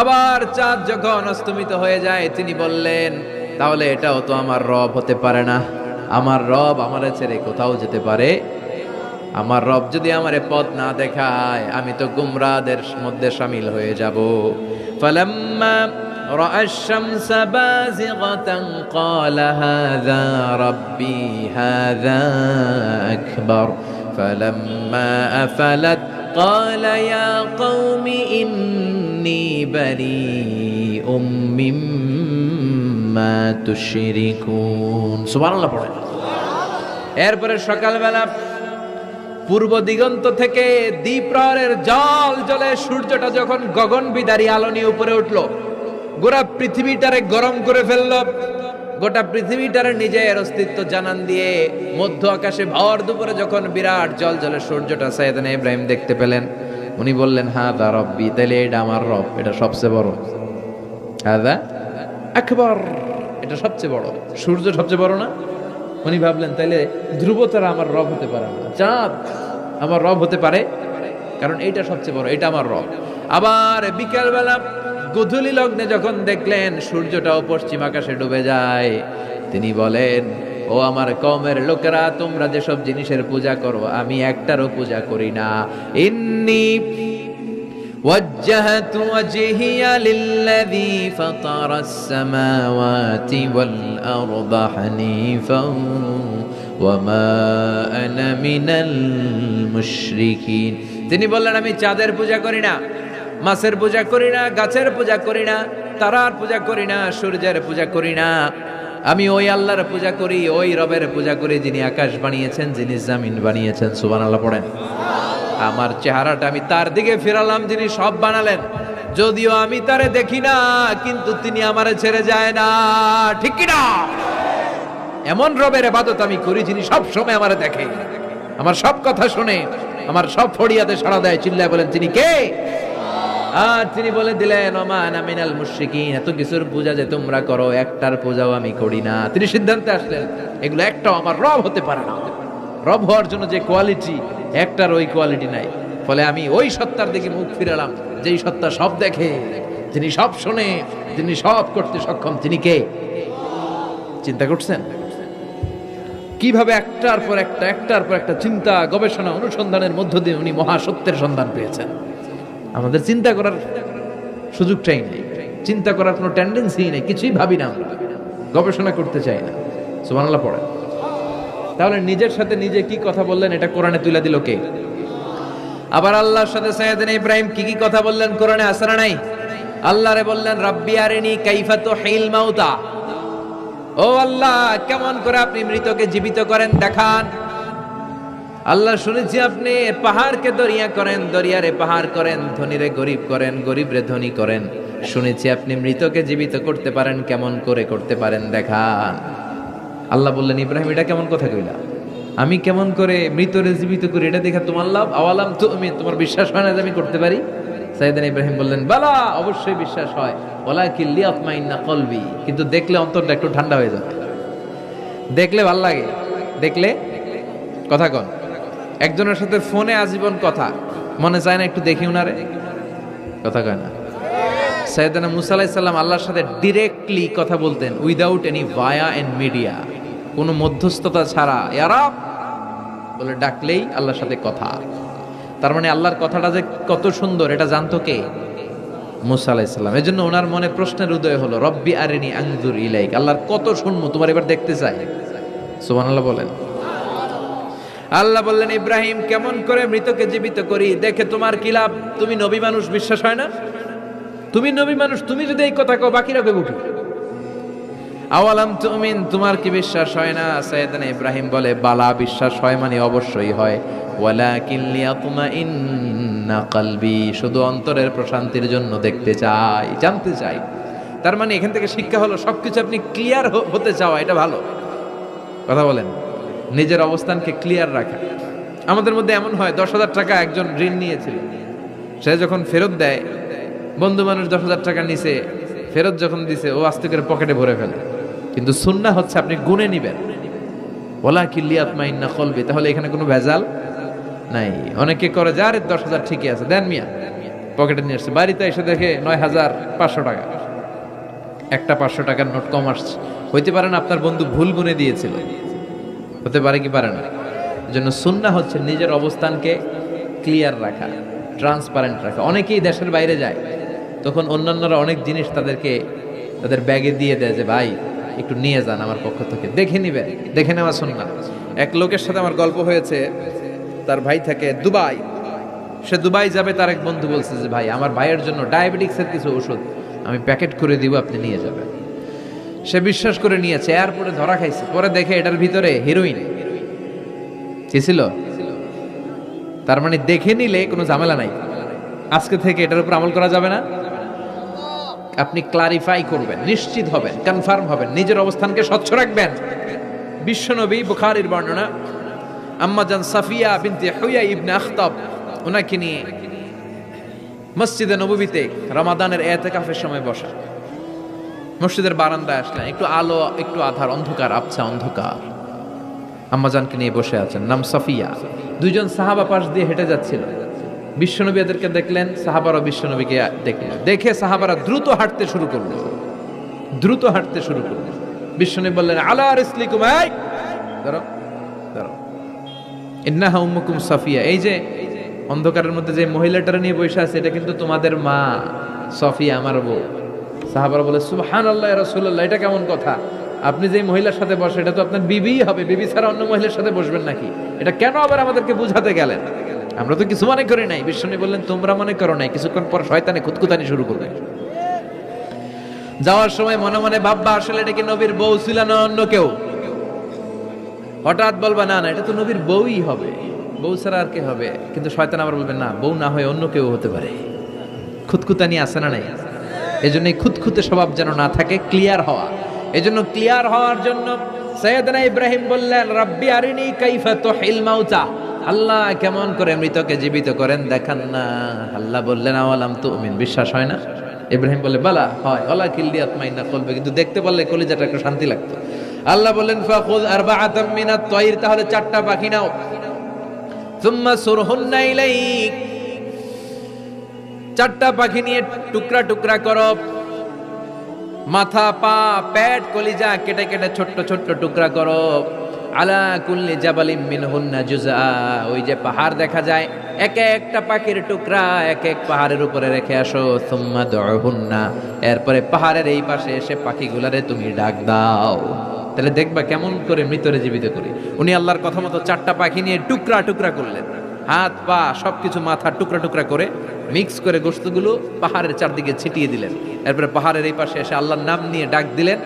আবার চাঁদ যখন অস্তমিত হয়ে যায়, তিনি বললেন তাহলে এটাও তো আমার রব হতে পারে না। আমার রব আমারে ছেড়ে কোথাও যেতে পারে? আমার রব যদি আমারে পথ না দেখায়, আমি তো গুমরাদের মধ্যে শামিল হয়ে যাব। ফালাম্মা রাআ আশ-শামস বাযিগাতান ক্বালা হাযা রাব্বি হাযা আকবার ফালাম্মা আফালাত ক্বালা ইয়া কওমি ইন্নী বারীউম মিম্মা তুশরিকুন। সুবহানাল্লাহ পড়েন। এরপরে সকালবেলা পূর্ব দিগন্ত থেকে দ্বিপ্রহরের জল জ্বলে সূর্যটা যখন গগন বিদারী আলো নিয়ে উপরে উঠলো, গোটা পৃথিবীটারে গরম করে ফেললো। গোটা পৃথিবীটার নিজের অস্তিত্ব জানান দিয়ে মধ্য আকাশে ভর দুপুরে যখন বিরাট জলজলে সূর্যটা সাইয়েদনা ইব্রাহিম দেখতে পেলেন, উনি বললেন হাদা রব্বি, তাইলে এটা আমার রব, এটা সবচেয়ে বড়। হাদা আকবার, এটা সবচেয়ে বড়। সূর্য সবচেয়ে বড় না? উনি ভাবলেন তাইলে ধ্রুবতারা আমার রব হতে পারে না, চাঁদ আমার রব হতে পারে, কারণ এইটা সবচেয়ে বড়, এটা আমার রব। আবার বিকেলবেলা গোধূলি লগ্নে যখন দেখলেন সূর্যটাও পশ্চিম আকাশে ডুবে যায়, তিনি বলেন, ও আমার কওমের লোকেরা, তোমরা যেসব জিনিসের পূজা করো আমি একটারও পূজা করি না। ইন্নী ওয়াজ্জাহতু ওয়াজহিয়া লিল্লাযী ফাতারাস সামাওয়াতি ওয়াল আরদা হানিফান ওয়া মা আনা মিনাল মুশরিকিন। তিনি বললেন, আমি চাঁদের পূজা করি না, মাছের পূজা করি না, গাছের পূজা করি না, তারার পূজা করি না, সূর্যের পূজা করি না। আমি ওই আল্লাহর পূজা করি, ওই রবের পূজা করি যিনি আকাশ বানিয়েছেন, যিনি জমিন বানিয়েছেন। সুবহানাল্লাহ পড়েন। আমার চেহারাটা আমি তার দিকে ফিরালাম যিনি সব বানালেন, যদিও আমি তারে দেখি না, কিন্তু তিনি আমারে ছেড়ে যায় না। ঠিক কি না? এমন রবের ইবাদত আমি করি যিনি সব সময় আমারে দেখে, আমার সব কথা শুনে, আমার সব ফড়িয়াতে সাড়া দেয়। চিল্লায় বলেন তিনি কে? আর তিনি বলে দিলেন, ওমা আনা মিনাল মুশরিকিন, এত কিছুর পূজা যে তোমরা করো একটার পূজাও আমি করি না। তিনি সিদ্ধান্তে আসলেন এগুলো একটাও আমার রব হতে পারে না। রব হওয়ার জন্য যে কোয়ালিটি, একটার ওই কোয়ালিটি নাই। ফলে আমি ওই সত্তার দিকে মুখ ফিরালাম যেই সত্তা সব দেখে, যিনি সব শোনে, যিনি সব করতে সক্ষম। তিনি কে? চিন্তা করছেন কিভাবে একটার পর একটা চিন্তা, গবেষণা, অনুসন্ধানের মধ্য দিয়ে উনি মহাসত্যের সন্ধান পেয়েছেন। আমাদের চিন্তা করার সুযোগটাই নেই, চিন্তা করার কোনো টেন্ডেন্সি নেই, কিছুই ভাবি না, আমরা গবেষণা করতে চাই না। সুবহানাল্লাহ পড়ে। তাহলে নিজের সাথে নিজে কি কথা বললেন এটা কোরআনে তুলে দিল কে? আবার আল্লাহর সাথে সাইয়েদনা ইব্রাহিম কি কি কথা বললেন কোরআনে আছে না নাই? আল্লাহরে বললেন, রাব্বি আরিনি কাইফা তুহিল মাউতা, ও আল্লাহ কেমন করে আপনি মৃতকে জীবিত করেন দেখান। আল্লাহ শুনেছি আপনি পাহাড়কে দরিয়া করেন, দরিয়ারে পাহাড় করেন, ধনীরে গরিব করেন, গরিবরে ধনী করেন। শুনেছি আপনি মৃতকে জীবিত করতে পারেন, কেমন করে করতে পারেন দেখান। আল্লাহ বললেন, ইব্রাহিম এটা কেমন কথা কইলা? আমি কেমন করে মৃতরে জীবিত করি এটা দেখা তোমার লাভ? আওয়ালাম তুমিন, তোমার বিশ্বাস হয় না যে আমি করতে পারি? সাইয়েদনা ইব্রাহিম বললেন, বালা, অবশ্যই বিশ্বাস হয়, ওয়ালাকিন লিয়াতমাইন্না কলবি, কিন্তু দেখলে অন্তরটা একটু ঠান্ডা হয়ে যাবে। দেখলে ভাল লাগে, দেখলে কথা কন। একজনের সাথে ফোনে আজীবন কথা, মনে চায় না একটু দেখি উনারে? কথা কয় না? সাইয়েদনা মুসা আলাইহিস সালাম আল্লাহর সাথে ডিরেক্টলি কথা বলতেন, without any via and media, কোনো মধ্যস্থতা ছাড়া। ইয়া রাব বলে ডাকলেই আল্লাহর সাথে কথা। তার মানে আল্লাহর কথাটা যে কত সুন্দর এটা জানতো কে? মুসা আলাইহিস সালাম। এজন্য ওনার মনে প্রশ্নের উদয় হলো, রব্বি আরিনি আনজুর ইলাইক, আল্লাহর কত শুনবো, তোমার এবার দেখতে চাই। সুবহানাল্লাহ বলেন। আল্লাহ বললেন, ইব্রাহিম কেমন করে মৃতকে জীবিত করি দেখে তোমার কি লাভ? তুমি নবী মানুষ, বিশ্বাস হয় না? তুমি নবী মানুষ, তুমি যদি এই কথা কও বাকিরা কইব কি? আওয়ালাম তুমিন, তোমার কি বিশ্বাস হয় না? সাইয়েদনা ইব্রাহিম বলে, বালা, বিশ্বাস হয় মানে অবশ্যই হয়, ওয়ালাকিন লিয়াতমাইন্না কলবি, শুধু অন্তরের প্রশান্তির জন্য দেখতে চাই, জানতে চাই। তার মানে এখান থেকে শিক্ষা হলো সবকিছু আপনি ক্লিয়ার হতে চাওয়া, এটা ভালো কথা বলেন। নিজের অবস্থানকে ক্লিয়ার রাখা। আমাদের মধ্যে এমন হয়, 10,000 টাকা একজন ঋণ নিয়েছিল, সে যখন ফেরত দেয়, বন্ধু মানুষ 10,000 টাকা নিছে, ফেরত যখন দিছে ও আস্তে করে পকেটে ভরে ফেলে। কিন্তু সুন্নাহ হচ্ছে আপনি গুনে নিবেন, ওয়ালাকিন লিয়াতমাইন্না কলবি, তাহলে এখানে কোনো ভেজাল নাই। অনেকে করে যে আরে 10,000 ঠিকই আছে, দেন মিয়া, পকেটে নিয়ে আসছে, বাড়িতে এসে দেখে 9,500 টাকা, একটা 500 টাকার নোট কম আসছে। হইতে পারে না আপনার বন্ধু ভুল গুনে দিয়েছিল, হতে পারে কি পারে না? এজন্য সুন্নাহ হচ্ছে নিজের অবস্থানকে ক্লিয়ার রাখা, ট্রান্সপারেন্ট রাখা। অনেকেই দেশের বাইরে যায়, তখন অন্যান্যরা অনেক জিনিস তাদের ব্যাগে দিয়ে দেয় যে ভাই একটু নিয়ে যান আমার পক্ষ থেকে, দেখে নিবেন, দেখে নেওয়া সুন্নাহ। এক লোকের সাথে আমার গল্প হয়েছে, তার ভাই থাকে দুবাই, সে দুবাই যাবে, তার এক বন্ধু বলছে যে ভাই আমার ভাইয়ের জন্য ডায়াবেটিক্সের কিছু ওষুধ আমি প্যাকেট করে দিব, আপনি নিয়ে যাবেন। সে বিশ্বাস করে নিয়েছে, এয়ারপোর্টে ধরা খাইছে, পরে দেখে এটার ভিতরে হিরোইন কি ছিল। তার মানে দেখে নিলে কোনো ঝামেলা নাই, আজকে থেকে এটার উপর আমল করা যাবে না। আপনি ক্লারিফাই করবেন, নিশ্চিত হবেন, কনফার্ম হবেন, নিজের অবস্থানকে স্বচ্ছ রাখবেন। বিশ্বনবী, বুখারীর বর্ণনা, আম্মা জান সাফিয়া বিনতে হুয়াই ইবনে আখতাব ওনাকে নিয়ে মসজিদে নববীতে রমাদানের ইতিকাফের সময় বসা। মসজিদের বারান্দায় আসলেন, একটু আলো, একটু আধার, অন্ধকার, আবছা অন্ধকার। আম্মাজানকে নিয়ে বসে আছেন, নাম সাফিয়া। দুইজন সাহাবা পাশ দিয়ে হেঁটে যাচ্ছিল। বিশ্বনবী এদেরকে দেখলেন, সাহাবারও বিশ্বনবীকে দেখলেন। দেখে সাহাবারা দ্রুত হাঁটতে শুরু করলো, দ্রুত হাঁটতে শুরু করলো। বিশ্বনবী বললেন, আলা রিসলিকুম, এই ধরো ধরো, ইন্নাহা উম্মুকুম সাফিয়া। এই যে অন্ধকারের মধ্যে যে মহিলাটার নিয়ে বসে আছে, এটা কিন্তু তোমাদের মা সাফিয়া, আমার বউ। সাহাবারা বলে, সুবহানাল্লাহ ইয়া রাসূলুল্লাহ, এটা কেমন কথা? আপনি যে মহিলার সাথে বসে, এটা তো আপনার বিবিই হবে, বিবি ছাড়া অন্য মহিলার সাথে বসবেন নাকি? এটা কেন আবার আমাদেরকে বুঝাতে গেলেন? আমরা তো কিছু মনে করি নাই। বিশ্বনবী বললেন, তোমরা মনে করো নাই। কিছুক্ষণ পর শয়তানে খুঁতখুতানি শুরু করবে। যাওয়ার সময় মনে মনে ভাববা, আসলে এটা কি নবীর বউ ছিল না অন্য কেউ? হঠাৎ বলবা, না না, এটা তো নবীর বউই হবে, বউ ছাড়া আর কে হবে? কিন্তু শয়তান আবার বলবে, না, বউ না হয়ে অন্য কেউ হতে পারে। খুঁতখুতানি আছে না নাই? এজন্য খুঁতখুতে স্বভাব যেন না থাকে, ক্লিয়ার হওয়া। এজন্য ক্লিয়ার হওয়ার জন্য সাইয়েদনা ইব্রাহিম বললেন, রাব্বি আরিনি কাইফা তুহিল মাউতা, আল্লাহ কেমন করে মৃতকে জীবিত করেন দেখান না। আল্লাহ বললেন, আওয়ালাম তুমিন, বিশ্বাস হয় না? ইব্রাহিম বলে, বালা হয়, ওলা কিল্লিয়াতমাইন্না কলবে, কিন্তু দেখতে পারলে কলিজাটা একটু শান্তি লাগতো। আল্লাহ বললেন, ফাখুয আরবাআতাম মিনাত তায়র, তাহলে 4টা পাখি নাও, সুম্মা সুরহুন্না ইলাইক, 4টা পাখি নিয়ে টুকরা টুকরা করো, মাথা, পা, পেট, কলিজা কেটে কেটে ছোট্ট ছোট্ট টুকরা করো। আলা কুল্লি জাবালিম মিনহুন্না জুজআ, ওই যে পাহাড় দেখা যায়, এক একটা পাখির টুকরা এক এক পাহাড়ের উপরে রেখে আসো। সুম্মা দুহুন্না, এরপরে পাহাড়ের এই পাশে এসে পাখিগুলারে তুমি ডাক দাও, তাহলে দেখবা কেমন করে মৃতরে জীবিত করি। উনি আল্লাহর কথা মতো 4টা পাখি নিয়ে টুকরা টুকরা করলেন, হাত পা সবকিছু, মাথা টুকরা টুকরা করে মিক্স করে গোশতগুলো পাহাড়ের চারদিকে ছিটিয়ে দিলেন। এরপরে পাহাড়ের এই পাশে এসে আল্লাহর নাম নিয়ে ডাক দিলেন,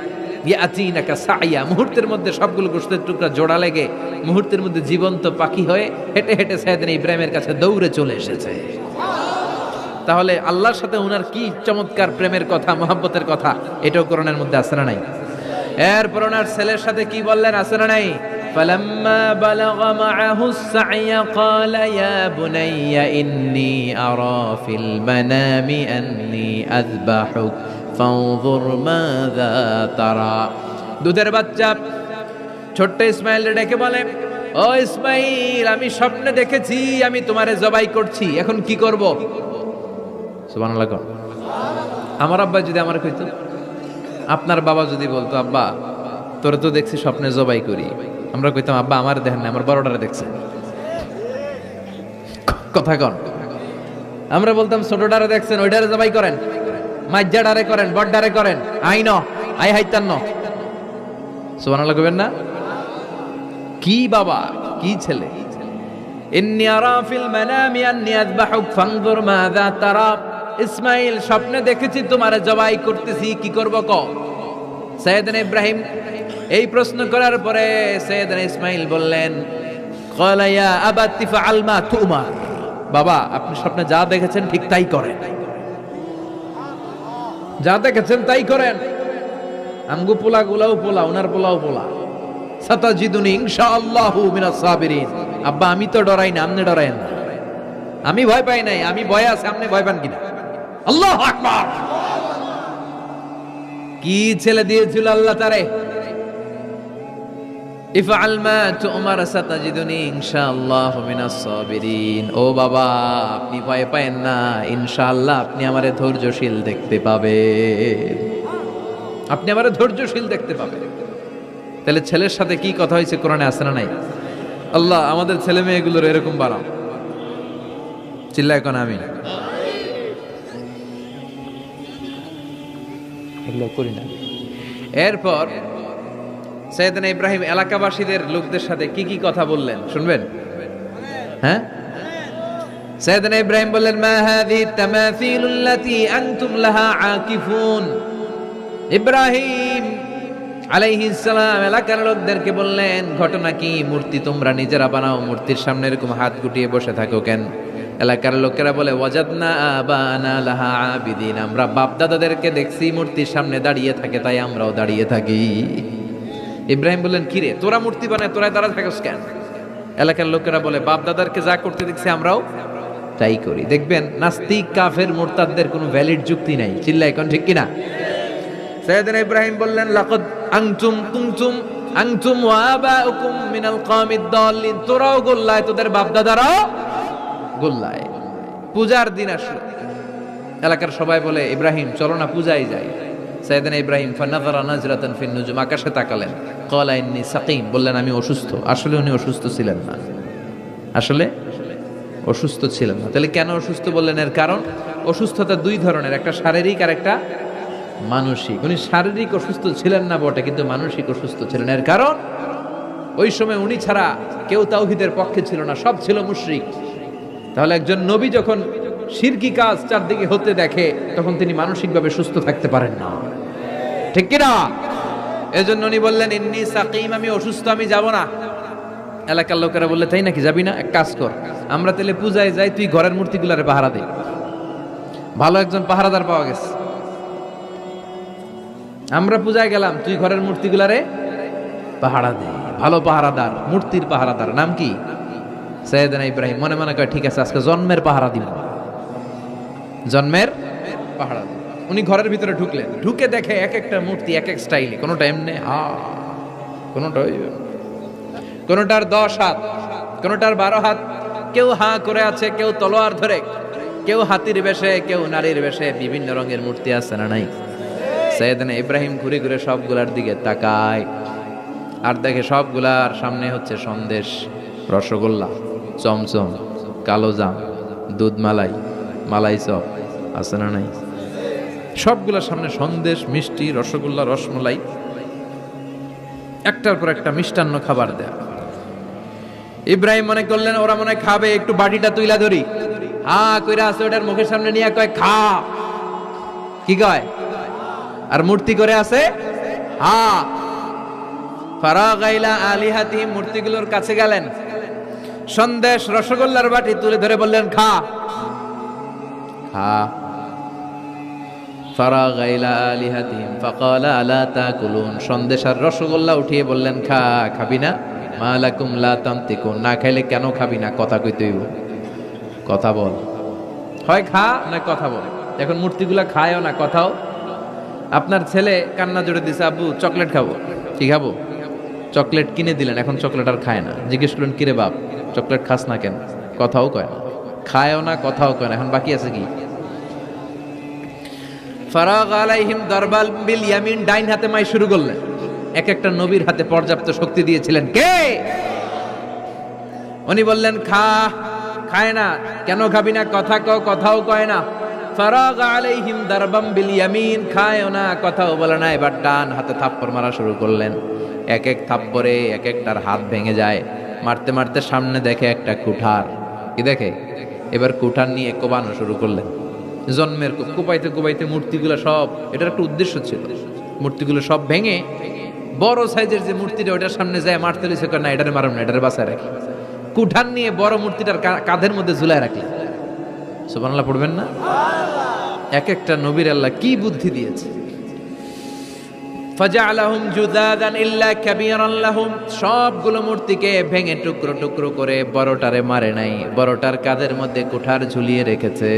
ইয়াতিনাকা সাইয়া, মুহূর্তের মধ্যে সবগুলো গোশতের টুকরা জোড়া লেগে মুহূর্তের মধ্যে জীবন্ত পাখি হয়ে হেঁটে হেঁটে সাইয়েদনা ইব্রাহিমের কাছে দৌড়ে চলে এসেছে। তাহলে আল্লাহর সাথে উনার কি চমৎকার প্রেমের কথা, মহব্বতের কথা, এটাও কোরআনের মধ্যে আছে না নাই? এরপর ওনার ছেলের সাথে কি বললেন, আছে না নাই? ফালাম্মা বালাগা মাআহুস সা'য়া ক্বালা ইয়া বুনাইয়া ইন্নী আরা ফিল মানামি আন্নী আযবাহুক ফানজুর মাযা তারা। দুধের বাচ্চা ছোট্ট ইসমাইল ডেকে বলে, ও ইসমাইল, আমি স্বপ্নে দেখেছি আমি তোমারে জবাই করছি, এখন কি করব? সুবহানাল্লাহ। আমার আব্বা যদি আমার কইতো, আপনার বাবা যদি বলতো, আব্বা তোরে তো দেখছি স্বপ্নে জবাই করি, আমরা কইতাম, আব্বা আমার দেখেন না, আমার বড়টারে দেখছে। কথা কন। আমরা বলতাম, ছোটটারে দেখছেন, ওইটারে জবাই করেন, মাইজ্জাডারে করেন, বড়ডারে করেন, আই ন আই হাইতান ন। সুবহানাল্লাহ কইবেন না? কি বাবা, কি ছেলে! ইন্নী আরা ফিল মানামি আন্নী আযবাহুক ফানজুর মাযা তারা। ইসমাইল, স্বপ্নে দেখেছি তোমারে জবাই করতেছি, কি করব ক? সাইয়েদনা ইব্রাহিম এই প্রশ্ন করার পরে সাইয়েদনা ইসমাইল বললেন, ক্বালা ইয়া আবাতি ফাআল মা তুমার, বাবা আপনি স্বপ্নে যা দেখেছেন ঠিক তাই করেন, যা দেখেছেন তাই করেন। আমগো পোলাগুলাও পোলা, ওনার পোলাও পোলা। সাতাজিদুনি ইনশাআল্লাহু মিনাস সাবিরিন। আব্বা আমি তো ডরাই না, আপনি ডরায়েন না। আমি ভয় পাই নাই, আমি ভয় আছে, আপনি ভয় পান কিনা? আল্লাহু আকবার! কি ছেলে দিয়েছিল আল্লাহ তারে! ইফআল মা তুমার সাতাজিদুনি ইনশাআল্লাহু মিনাস সাবিরিন। ও বাবা, আপনি ভয় পায়েন না, ইনশাআল্লাহ আপনি আমারে ধৈর্যশীল দেখতে পাবেন, আপনি আমারে ধৈর্যশীল দেখতে পাবেন। তাহলে ছেলের সাথে কি কথা হয়েছে কোরআনে আছে না নাই? আল্লাহ আমাদের ছেলে মেয়েগুলোর এরকম বানাও। চিল্লায় কোন আমিন। এগুলো করি না। এরপর সাইয়েদনা ইব্রাহিম এলাকাবাসীদের লোকদের সাথে কি কি কথা বললেন শুনবেন? হ্যাঁ, সাইয়েদনা ইব্রাহিম বললেন, মা হাযিহি তামাসিলুল্লাতী আনতুম লাহা আকিফুন। ইব্রাহিম আলাইহিস সালাম এলাকার লোকদেরকে বললেন, ঘটনা কি? মূর্তি তোমরা নিজেরা বানাও, মূর্তির সামনে এরকম হাত গুটিয়ে বসে থাকো কেন? এলাকার লোকেরা বলে ওয়াজাদনা আবানা লাহা আবিদিন, আমরা বাপ দাদাদেরকে দেখছি মূর্তির সামনে দাঁড়িয়ে থাকে, তাই আমরাও দাঁড়িয়ে থাকি। ইব্রাহিম বললেন, কিরে তোরা মূর্তি বানায় তোরা দাঁড়া থাকিস কেন? এলাকার লোকেরা বলে বাপ দাদারকে যা করতে দেখছি আমরাও তাই করি। দেখবেন নাস্তিক কাফের মুরতাদদের কোনো ভ্যালিড যুক্তি নাই। চিল্লাই কোন ঠিক কিনা? সাইয়েদনা ইব্রাহিম বললেন, লাকাদ আনতুম কুনতুম আনতুম ওয়া আবাউকুম মিনাল কওমিদ দাল্লিন, তোরাও গোল্লায়, তোদের বাপ দাদারাও গোল্লায়। পূজার দিন আসলো, এলাকার সবাই বলে ইব্রাহিম চলো না পূজায় যাই। সাইয়েদনা ইব্রাহিম ফানাযারা নাজরাতান ফিন নুজুম, আকাশে তাকালেন। ক্বালা ইন্নী সাকিম, বললেন আমি অসুস্থ। আসলে উনি অসুস্থ ছিলেন না, আসলে অসুস্থ ছিলেন না। তাহলে কেন অসুস্থ বললেন? এর কারণ অসুস্থতা দুই ধরনের, একটা শারীরিক আর একটা মানসিক। উনি শারীরিক অসুস্থ ছিলেন না বটে, কিন্তু মানসিক অসুস্থ ছিলেন। এর কারণ ওই সময় উনি ছাড়া কেউ তাওহীদের পক্ষে ছিল না, সব ছিল মুশরিক। তাহলে একজন নবী যখন শিরকি কাজ চারদিকে হতে দেখে, তখন তিনি মানসিকভাবে সুস্থ থাকতে পারেন না, ঠিক কিনা? এজন্য উনি বললেন ইন্নী সাকিম, আমি অসুস্থ, আমি যাব না। এলাকার লোকেরা বললে তাই নাকি, যাবি না? এক কাজ কর, আমরা তাহলে পূজায় যাই, তুই ঘরের মূর্তিগুলারে পাহারা দে। ভালো একজন পাহারাদার পাওয়া গেছে, আমরা পূজায় গেলাম, তুই ঘরের মূর্তিগুলারে পাহারা দে। ভালো পাহারাদার, মূর্তির পাহারাদার, নাম কি? সাইয়েদনা ইব্রাহিম মনে মনে কয় ঠিক আছে, আজকে জন্মের পাহারা দিব, জন্মের পাহারা দিব। উনি ঘরের ভিতরে ঢুকলেন, ঢুকে দেখে এক একটা মূর্তি এক এক স্টাইলে, কোনোটা এমনি কোনোটার 10 হাত, কোনোটার 12 হাত, কেউ হা করে আছে, কেউ তলোয়ার ধরে, কেউ হাতির বেশে, কেউ নারীর বেশে, বিভিন্ন রঙের মূর্তি আছে না নাই? সাইয়েদনা ইব্রাহিম ঘুরে ঘুরে সবগুলার দিকে তাকায়, আর দেখে সবগুলার সামনে হচ্ছে সন্দেশ, রসগোল্লা, চমচম, কালোজাম, দুধ মালাই, মালাই চপ আছে না নাই? সবগুলার সামনে সন্দেশ, মিষ্টি, রসগোল্লা, রসমলাই, একটার পর একটা মিষ্টান্ন খাবার দেয়া। ইব্রাহিম মনে করলেন ওরা মনে খাবে, একটু বাটিটা তুইলা ধরি। কইরা আছে ওটার মুখের সামনে নিয়ে কয় খা, কি কয়? আর মূর্তি করে আছে ফারাগা ইলা আলিহাতিহিম, মূর্তিগুলোর কাছে গেলেন, সন্দেশ রসগোল্লার বাটি তুলে ধরে বললেন খা খা। ফারাগা ইলা আলিহাতিহিম ফাকালা আলা তাকুলুন, সন্দেশ আর রসগোল্লা উঠিয়ে বললেন খা, খাবি না? মা লাকুম লা তানতিকুন, না খাইলে কেন খাবি না? কথা কইতে হইব, কথা বল, হয় খা না কথা বল। এখন মূর্তিগুলা খায়ও না, কথাও। আপনার ছেলে কান্না জুড়ে দিছে, আব্বু চকলেট খাবো। কি খাবো? চকলেট কিনে দিলেন, এখন চকলেট আর খায় না। জিজ্ঞেস করলেন কিরে বাপ চকলেট খাস না কেন? কথাও কয় না, খায়ও না, কথাও কয় না। এখন বাকি আছে কি? ফারাগ আলাইহিম দারবাল বিল ইয়ামিন, ডাইন হাতে মাই শুরু করলেন। এক একটা নবীর হাতে পর্যাপ্ত শক্তি দিয়েছিলেন কে? উনি বললেন খা, খায় না। কেন খাবি না? কথা কও, কথাও কয় না। ফারাগ আলাইহিম দারবাম বিল ইয়ামিন, খায়ও না, কথাও বলে না। এবার ডান হাতে থাপ্পড় মারা শুরু করলেন। এক এক থাপ্পড়ে এক একটার হাত ভেঙে যায়। মারতে মারতে সামনে দেখে একটা কুঠার, কি দেখে? এবার কুঠার নিয়ে কোবানো শুরু করলেন। জন্মের কোপাইতে কোপাইতে মূর্তিগুলো সব, এটার একটা উদ্দেশ্য ছিল, মূর্তিগুলো সব ভেঙে বড় সাইজের যে মূর্তিটা ওটার সামনে যায় মারতে লিছে, না এটারে মারুন না, এটারে বাঁচায় রাখি। কুঠার নিয়ে বড় মূর্তিটার কাঁধের মধ্যে ঝুলায় রাখি। সুবহানাল্লাহ পড়বেন না? এক একটা নবীর আল্লাহ কি বুদ্ধি দিয়েছে। ফাজআলাহুম জুদাদান ইল্লা কাবীরান লাহুম, সবগুলো মূর্তিকে ভেঙে টুকরো টুকরো করে বড়টারে মারে নাই, বড়টার কাঁধের মধ্যে কুঠার ঝুলিয়ে রেখেছে।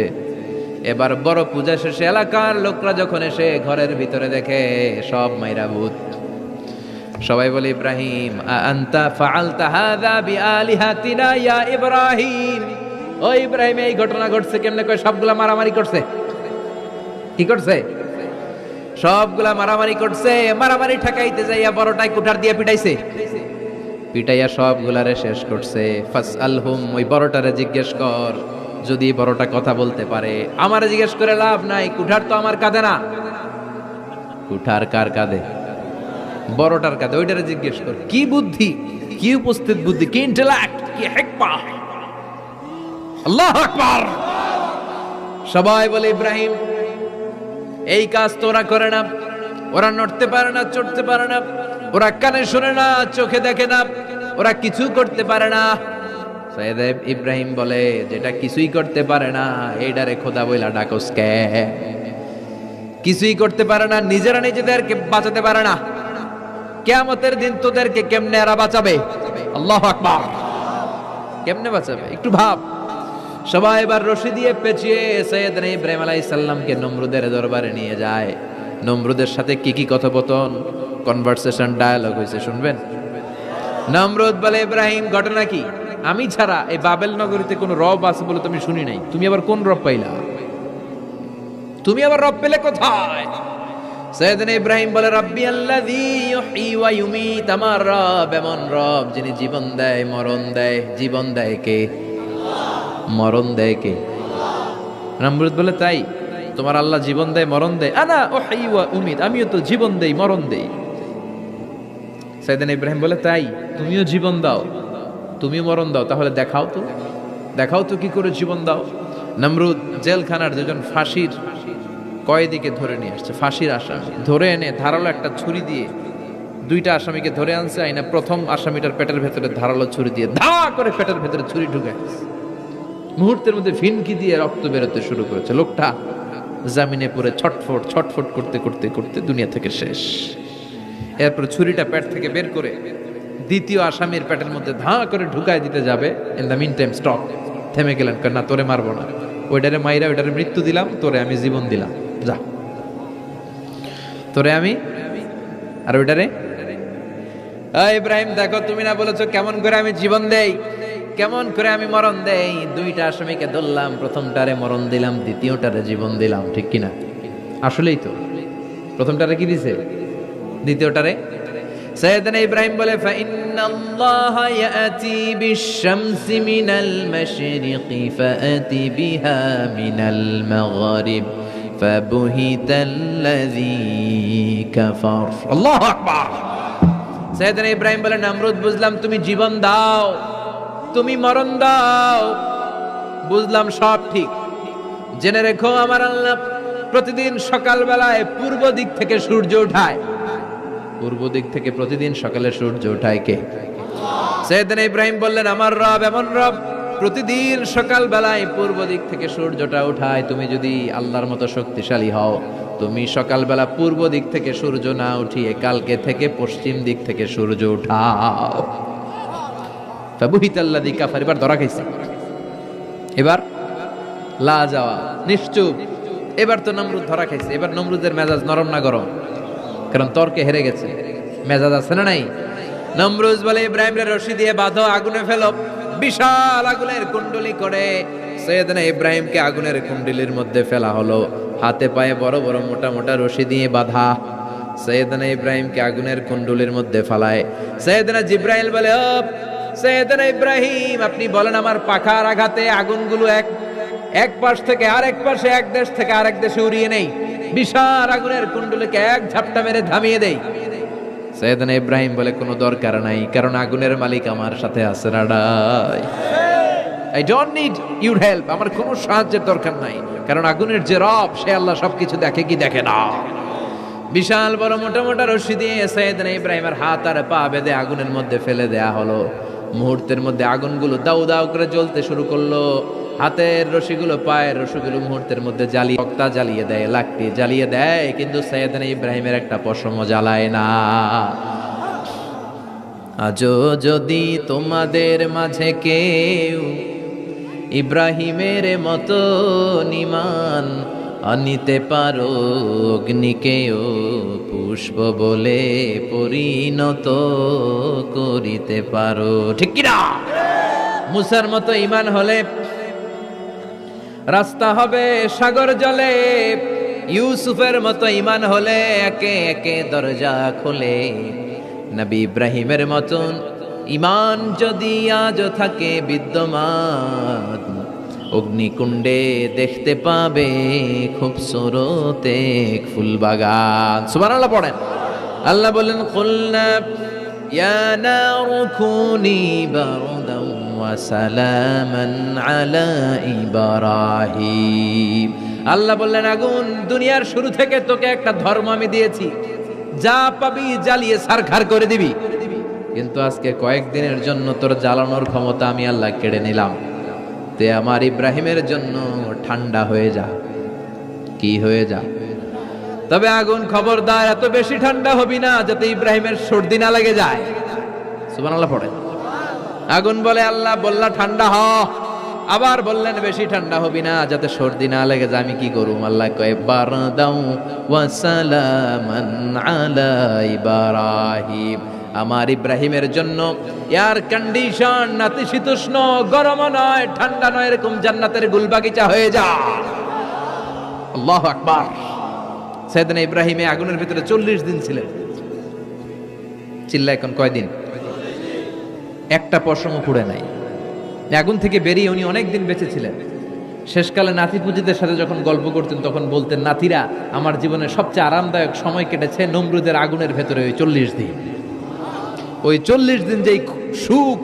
এবার বড় পূজা শেষে এলাকার লোকরা যখন এসে ঘরের ভিতরে দেখে সব মাইরা ভূত। সবাই বলে ইব্রাহিম আনতা ফাআলতা হাযা বিআলিহাতিনা ইয়া ইব্রাহিম, ও ইব্রাহিম এই ঘটনা ঘটছে কেমনে? কয় সবগুলা মারামারি করছে। কি করছে? সবগুলা মারামারি করছে। মারামারি ঠেকাইতে যাইয়া বড়টাই কুঠার দিয়ে পিটাইছে, পিটাইয়া সবগুলারে শেষ করছে। ফাসআলহুম, ওই বড়টারে জিজ্ঞেস কর, যদি বড়টা কথা বলতে পারে। আমারে জিজ্ঞেস করে লাভ নাই, কুঠার তো আমার কাঁধে না। কুঠার কার কাঁধে? বড়টার কাঁধে। ওইটারে জিজ্ঞেস কর। কি বুদ্ধি, কি উপস্থিত বুদ্ধি, কি ইন্টেলেক্ট, কি হিকমা! আল্লাহু আকবার। সবাই বলে ইব্রাহিম এই কাজ তোরা করে না। ওরা নড়তে পারে না, চড়তে পারে না, ওরা কানে শোনে না, চোখে দেখে না, ওরা কিছু করতে পারে না। সৈয়দ ইব্রাহিম বলে, যেটা কিছুই করতে পারে না এইটারে খোদা বইলা ডাকস কে? কিছুই করতে পারে না, নিজেরা নিজেদেরকে বাঁচাতে পারে না, কিয়ামতের দিন তোদেরকে কেমনে এরা বাঁচাবে? আল্লাহু আকবার। কেমনে বাঁচাবে একটু ভাব। সবাই এবার রশি দিয়ে পেঁচিয়ে সৈয়দনা ইব্রাহিম আলাইহিস সালামকে নমরুদের দরবারে নিয়ে যায়। নমরুদের সাথে কি কি কথোপকথন, কনভারসেশন, ডায়ালগ হয়েছে শুনবেন। নমরুদ বলে, ইব্রাহিম ঘটনা কি? আমি ছাড়া এই বাবেল নগরীতে কোনো রব আছে বলে তুমি শুনি নাই, তুমি আবার কোন রব পাইলা? তুমি আবার রব পেলে কোথায়? সৈয়দনা ইব্রাহিম বলে, রাব্বি আল্লাযী ইউহয়ী ওয়া ইউমীত, আমার রব এমন রব যিনি জীবন দেয় মরণ দেয়। জীবন দেয় কে? মরণ দেয় কে? নমরুদ বলে, তাই তোমার আল্লাহ জীবন দেয় মরণ দেয়? আনা উহয়ী ওয়া উমীত, আমিও তো জীবন দেই মরণ দেই। সৈয়দনা ইব্রাহিম বলে, তাই তুমিও জীবন দাও তুমিও মরণ দাও, তাহলে দেখাও তো, দেখাও তো কি করে জীবন দাও। নমরুদ জেলখানার দুজন ফাঁসির কয়েদিকে ধরে নিয়ে আসছে, ফাঁসির আসামি ধরে এনে ধারালো একটা ছুরি দিয়ে দুইটা আসামিকে ধরে আনছে। আইনা প্রথম আসামিটার পেটের ভেতরে ধারালো ছুরি দিয়ে ধা করে পেটের ভেতরে ছুরি ঢুকে মুহূর্তের মধ্যে ফিনকি দিয়ে রক্ত বেরোতে শুরু করেছে। লোকটা জামিনে পড়ে ছটফট ছটফট করতে করতে করতে দুনিয়া থেকে শেষ। এরপর ছুরিটা পেট থেকে বের করে দ্বিতীয় আসামির পেটের মধ্যে ধা করে ঢুকায় দিতে যাবে। In the meantime stop, থেমে গেলেন, না তোরে মারবো না, ওইটারে মাইরা ওইটারে মৃত্যু দিলাম, তোরে আমি জীবন দিলাম, যা তোরে আমি, আর ওইটারে ইব্রাহিম দেখো তুমি না বলেছো কেমন করে আমি জীবন দেই, কেমন করে আমি মরণ দেই। দুইটা আসামিকে ধরলাম, প্রথমটারে মরণ দিলাম, দ্বিতীয়টারে জীবন দিলাম, ঠিক কিনা? আসলেই তো প্রথমটারে কি দিছে, দ্বিতীয়টারে। সৈয়দনা ইব্রাহিম বলে, ফাইন্নাল্লাহা ইয়াতি বিশ-শামসি মিনাল মাশরিকি ফাআতি বিহা মিনাল মাগরিব ফাবুহিতাল্লাযী কাফার। আল্লাহু আকবার। সৈয়দনা ইব্রাহিম বলে, নমরুদ বুঝলাম তুমি জীবন দাও, তুমি মরণ দাও, বুঝলাম সব ঠিক। জেনে রেখো আমার আল্লাহ প্রতিদিন সকালবেলায় পূর্ব দিক থেকে সূর্য ওঠায়। পূর্ব দিক থেকে প্রতিদিন সকালে সূর্য ওঠায় কে? সৈয়দনা ইব্রাহিম বললেন, আমার রব এমন রব প্রতিদিন সকাল বেলায় পূর্ব দিক থেকে সূর্যটা ওঠায়। তুমি যদি আল্লাহর মতো শক্তিশালী হও, তুমি সকালবেলা পূর্ব দিক থেকে সূর্য না উঠিয়ে কালকে থেকে পশ্চিম দিক থেকে সূর্য উঠাও। ফাবুহিতাল্লাযী কাফার। এবার ধরা খাইছে, এবার লা যাওয়া নিশ্চুপ। এবার তো নমরুদ ধরা খাইছে। এবার নমরুদের মেজাজ নরম না গরম? কারণ তর্কে হেরে গেছে, মেজাজ আছে না নাই? নমরুদ বলে, ইব্রাহিমের রশি দিয়ে বাঁধো, আগুনে ফেলো। বিশাল আগুনের কুণ্ডলি করে সৈয়দনা ইব্রাহিমকে আগুনের কুণ্ডলির মধ্যে ফেলা হলো। হাতে পায়ে বড় বড় মোটা মোটা রশি দিয়ে বাঁধা সৈয়দনা ইব্রাহিমকে আগুনের কুণ্ডলির মধ্যে ফেলায়। সৈয়দনা জিব্রাইল বলে, ও সৈয়দনা ইব্রাহিম, আপনি বলেন আমার পাখার আঘাতে আগুনগুলো এক পাশ থেকে আরেক পাশে, এক দেশ থেকে আরেক দেশে উড়িয়ে নেই, বিশাল আগুনের কুণ্ডলিকে এক ঝাপটা মেরে থামিয়ে দেই। সৈয়দনা ইব্রাহিম বলে, কোনো দরকার নাই, কারণ আগুনের মালিক আমার সাথে আছে। রাডাই, I don't need your help, আমার কোনো সাহায্যের দরকার নাই, কারণ আগুনের যে রব সে আল্লাহ সবকিছু দেখে কি দেখে না। বিশাল বড় মোটা মোটা রশি দিয়ে সৈয়দনা ইব্রাহিমের হাত আর পা বেঁধে আগুনের মধ্যে ফেলে দেয়া হলো। মুহূর্তের মধ্যে আগুনগুলো দাউ দাউ করে জ্বলতে শুরু করলো। হাতের রশিগুলো পায়ের রশিগুলো মুহূর্তের মধ্যে জ্বালিয়ে তক্তা জ্বালিয়ে দেয়, লাকড়ি জ্বালিয়ে দেয়, কিন্তু সৈয়দনা ইব্রাহিমের একটা পশমও জ্বালায় না। আজও যদি তোমাদের মাঝে কেউ ইব্রাহিমের মতো ঈমান আনিতে পারো, অগ্নিকেও পুষ্প বলে পরিণত করিতে পারো, ঠিক কিনা? মুসার মতো ঈমান হলে রাস্তা হবে সাগর জলে, ইউসুফের মতো ঈমান হলে একে একে দরজা খোলে। নবী ইব্রাহিমের মতন ঈমান যদি আজও থাকে বিদ্যমান, অগ্নিকুণ্ডে দেখতে পাবে খুবসুরত এক ফুলবাগান। সুবহানাল্লাহ পড়েন। আল্লাহ বলেন, কুলনা ইয়া নারু কুনি বারদান ওয়া সালামান আলা ইব্রাহিম। আল্লাহ বললেন, আগুন, দুনিয়ার শুরু থেকে তোকে একটা ধর্ম আমি দিয়েছি, যা পাবি জ্বালিয়ে ছারখার করে দিবি, কিন্তু আজকে কয়েকদিনের জন্য তোর জ্বালানোর ক্ষমতা আমি আল্লাহ কেড়ে নিলাম, তে আমার ইব্রাহিমের জন্য ঠান্ডা হয়ে যা। কি হয়ে যা? তবে আগুন খবরদার এত বেশি ঠান্ডা হবি না যাতে ইব্রাহিমের সর্দি না লেগে যায়। সুবহানাল্লাহ পড়ে। আগুন বলে আল্লাহ বললা ঠান্ডা হ, আবার বললেন বেশি ঠান্ডা হবি না যাতে সর্দি না লেগে যায়। আমি কি করুম? আল্লাহ কয় বারদাউ ওয়া সালামান আলা ইব্রাহিম, আমার ইব্রাহিমের জন্য এয়ার কন্ডিশন, নাতিশীতোষ্ণ, গরম নয় ঠান্ডা নয়, এরকম জান্নাতের গুলবাগিচা হয়ে যা। আল্লাহু আকবার। সাইয়েদনা ইব্রাহিম আগুনের ভিতরে 40 দিন ছিলেন। চিল্লা এখন কয়দিন? একটা পশমও পুড়ে নাই। আগুন থেকে বেরিয়ে উনি অনেক দিন বেঁচে ছিলেন। শেষকালে নাতি পুজিদের সাথে যখন গল্প করতেন তখন বলতেন, নাতিরা আমার জীবনের সবচেয়ে আরামদায়ক সময় কেটেছে নমরুদের আগুনের ভেতরে ওই 40 দিন। ওই 40 দিন যেই সুখ,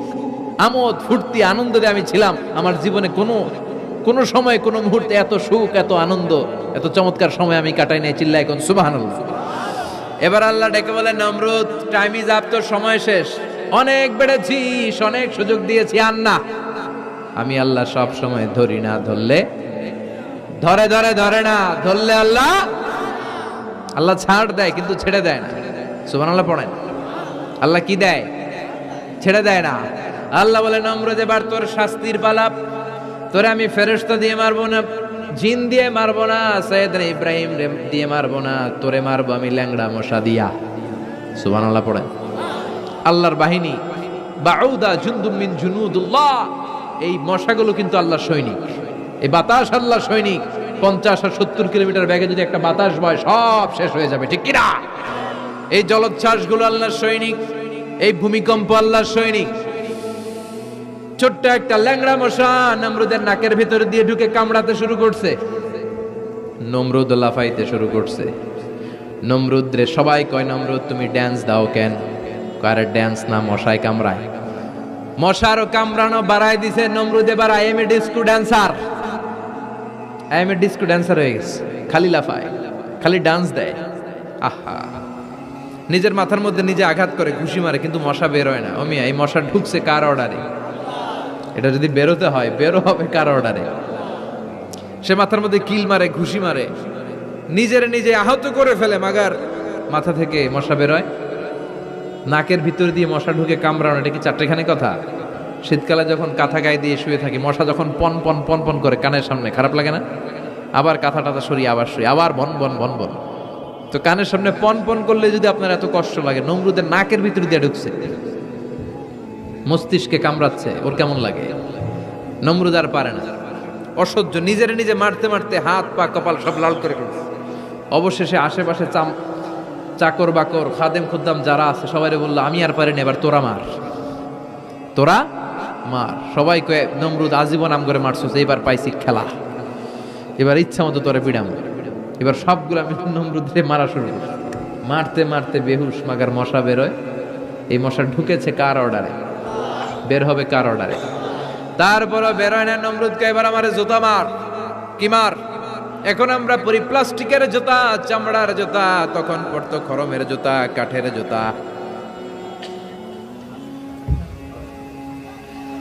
আমোদ, ফুর্তি, আনন্দে আমি ছিলাম, আমার জীবনে কোনো সময় কোনো মুহূর্তে এত সুখ, এত আনন্দ, এত চমৎকার সময় আমি কাটাই নাই। চিল্লা এখন সুবহানাল্লাহ। এবার আল্লাহ ডেকে বলে, নমরুদ টাইম ইজ আপ, তোর সময় শেষ, অনেক বেড়েছিস, অনেক সুযোগ দিয়েছি, আর না। আমি আল্লাহ সব সময় ধরি না, ধরলে ধরে না, ধরলে আল্লাহ ছাড় দেয় কিন্তু ছেড়ে দেয় না। সুবহানাল্লাহ পড়েন। আল্লাহ কি দেয়? ছেড়ে দেয় না। আল্লাহ বলে, নমরুদ এবার তোর শাস্তির পালা, তোরে আমি ফেরেশতা দিয়ে মারবো না, জিন দিয়ে মারবো না, সাইয়েদনা ইব্রাহিম দিয়ে মারবো না, তোরে মারবো আমি ল্যাংড়া মশা দিয়া। সুবহানাল্লাহ পড়েন। আল্লাহর বাহিনী, বাউদা জুনদুম মিন জুনুদুল্লাহ, এই মশাগুলো কিন্তু আল্লাহর সৈনিক। এই বাতাস আল্লাহর সৈনিক। 50 আর 70 কিলোমিটার বেগে যদি একটা বাতাস বয় সব শেষ হয়ে যাবে, ঠিক কিনা? এই জলোচ্ছ্বাসগুলো আল্লাহর সৈনিক, এই ভূমিকম্প আল্লাহর সৈনিক। ছোট্ট একটা ল্যাংড়া মশা নমরুদের নাকের ভিতরে দিয়ে ঢুকে কামড়াতে শুরু করছে। নমরুদ লাফাইতে শুরু করছে। নমরুদ রে সবাই কয়, নমরুদ তুমি ড্যান্স দাও কেন? কারে ড্যান্স না, মশায় কামড়ায়। মশারও কামড়ানো বাড়ায় দিছে। নমরুদ এবার I M A disco dancer, I M A disco dancer হয়ে গেছে। খালি লাফায়, খালি ডান্স দেয়। আহা, নিজের মাথার মধ্যে নিজে আঘাত করে, ঘুষি মারে, কিন্তু মশা বের হয় না। অমিয়া, এই মশা ঢুকছে কার অর্ডারে? এটা যদি বেরোতে হয়, বেরো হবে কার অর্ডারে? সে মাথার মধ্যে কিল মারে, ঘুষি মারে, নিজে আহত করে ফেলে, মাগার মাথা থেকে মশা বেরোয়। নাকের ভিতর দিয়ে মশা ঢুকে কামড়ানো, এটা কি চারটেখানি কথা? শীতকালে যখন কাঁথা গায়ে দিয়ে শুয়ে থাকি, মশা যখন পন পন পন পন করে কানের সামনে, খারাপ লাগে না? আবার কাঁথা টাথা সরিয়ে আবার শুয়ে, আবার বন বন বন বন। তো কানের সামনে পন পন করলে যদি আপনার এত কষ্ট লাগে, নমরুদের নাকের ভিতর দিয়ে ঢুকছে, মস্তিষ্কে কামড়াচ্ছে, ওর কেমন লাগে? নমরুদ আর পারে না, অসহ্য। নিজে মারতে মারতে হাত পা কপাল সব লাল করে ফেলছে। অবশেষে আশেপাশে চাকর বাকর, খাদেম খুদ্দাম যারা আছে সবাই বললো, আমি আর পারিনি, এবার তোরা মার, তোরা মার। সবাই কয়ে, নমরুদ আজীবন আম করে মারছিস, এবার পাইছি খেলা, এবার ইচ্ছা মতো তোরে পিড়াম। এবার সবগুলো আমি নমরুদে মারা শুরু করছি। মারতে মারতে বেহুশ, মাগার মশা বেরোয়। এই মশা ঢুকেছে কার অর্ডারে? বের হবে কার অর্ডারে? তারপরও বেরোয় না। নমরুদকে এবার আমারে জুতা মার। কি মার? এখন আমরা পরি প্লাস্টিকের জুতা, চামড়ার জুতা, তখন পড়তো খরমের জুতা, কাঠের জুতা।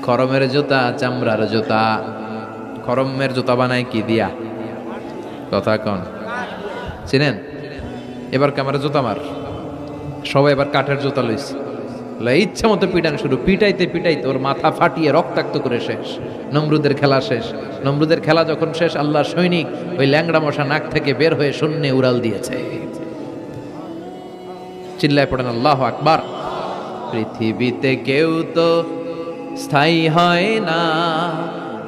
খরমের জুতা, চামড়ার জুতা। খরমের জুতা বানায় কি দিয়া? কথা কন, চিনেন? এবার ক্যামেরা জুতা মার। সবাই এবার কাঠের জুতা লইছে, ইচ্ছা মতো পিটান শুরু। পিটাইতে পিটাইতে ওর মাথা ফাটিয়ে রক্তাক্ত করে শেষ। নমরুদের খেলা শেষ। নমরুদের খেলা যখন শেষ, আল্লাহর সৈনিক ওই ল্যাংড়া মশা নাক থেকে বের হয়ে শূন্যে উড়াল দিয়েছে। চিল্লায় পড়েন আল্লাহু আকবার। পৃথিবীতে কেউ তো স্থায়ী হয় না,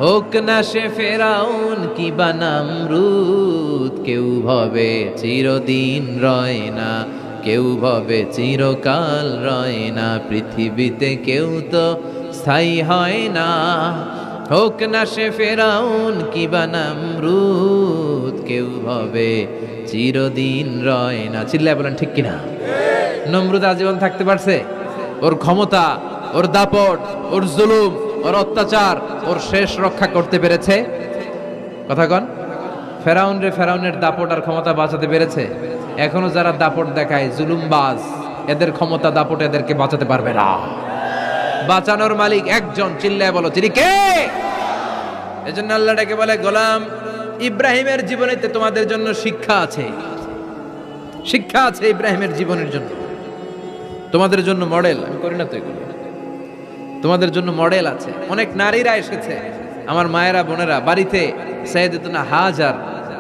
হোক না সে ফেরাউন কিবা নমরুদ। কেউ ভাবে চিরদিন রয় না, কেউ ভাবে চিরকাল রয় না। পৃথিবীতে কেউ তো স্থায়ী হয় না, হোক না সে ফেরাউন কিবা নমরুদ। কেউ ভাবে চিরদিন রয় না। চিল্লায় বলেন ঠিক কিনা? নমরুদ আজীবন থাকতে পারছে? ওর ক্ষমতা, ওর দাপট, ওর জুলুম, ওর অত্যাচার, ওর শেষ রক্ষা করতে পেরেছে? কথা কন। ফেরাউনের দাপট আর ক্ষমতা বাঁচাতে পেরেছে? এখনো যারা দাপট দেখায়, জুলুমবাজ, এদের ক্ষমতা দাপটে এদেরকে বাঁচাতে পারবে না। বাঁচানোর মালিক একজন, চিল্লায় বলো তিনি কে? এজন্য আল্লাহ ডেকে বলে, গোলাম ইব্রাহিমের জীবনেতে তোমাদের জন্য শিক্ষা আছে, শিক্ষা আছে ইব্রাহিমের জীবনের জন্য, তোমাদের জন্য মডেল। আমি করি না তো এগুলো, তোমাদের জন্য মডেল আছে। অনেক নারীরা এসেছে, আমার মায়েরা বোনেরা, বাড়িতে সাইয়েদাতুনা হাজার,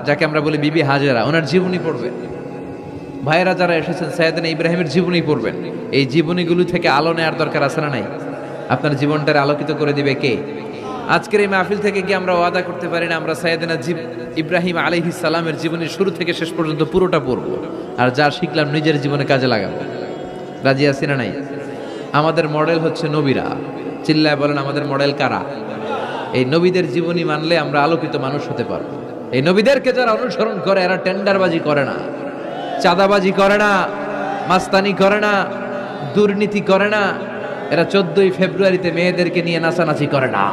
যাকে আমরা বলি বিবি হাজেরা, ওনার জীবনী পড়বেন। ভাইয়েরা যারা এসেছেন সাইয়েদনা ইব্রাহিমের জীবনী পড়বেন। এই জীবনীগুলো থেকে আলো নেওয়ার দরকার আছে না নাই? আপনার জীবনটার আলোকিত করে দিবে কে? আজকের এই মাহফিল থেকে কি আমরা ওয়াদা করতে পারি না আমরা সাইয়েদনা ইব্রাহিম আলাইহিস সালামের জীবনী শুরু থেকে শেষ পর্যন্ত পুরোটা পড়ব, আর যা শিখলাম নিজের জীবনে কাজে লাগাবো? রাজি আছি না নাই? আমাদের মডেল হচ্ছে নবীরা। চিল্লায় বলেন, আমাদের মডেল কারা? এই নবীদের জীবনী মানলে আমরা আলোকিত মানুষ হতে পারবো। এই নবীদেরকে যারা অনুসরণ করে, এরা টেন্ডারবাজি করে না, চাঁদাবাজি করে না, মাস্তানি করে না, দুর্নীতি করে না, এরা 14ই ফেব্রুয়ারিতে মেয়েদেরকে নিয়ে নাচানাচি করে না।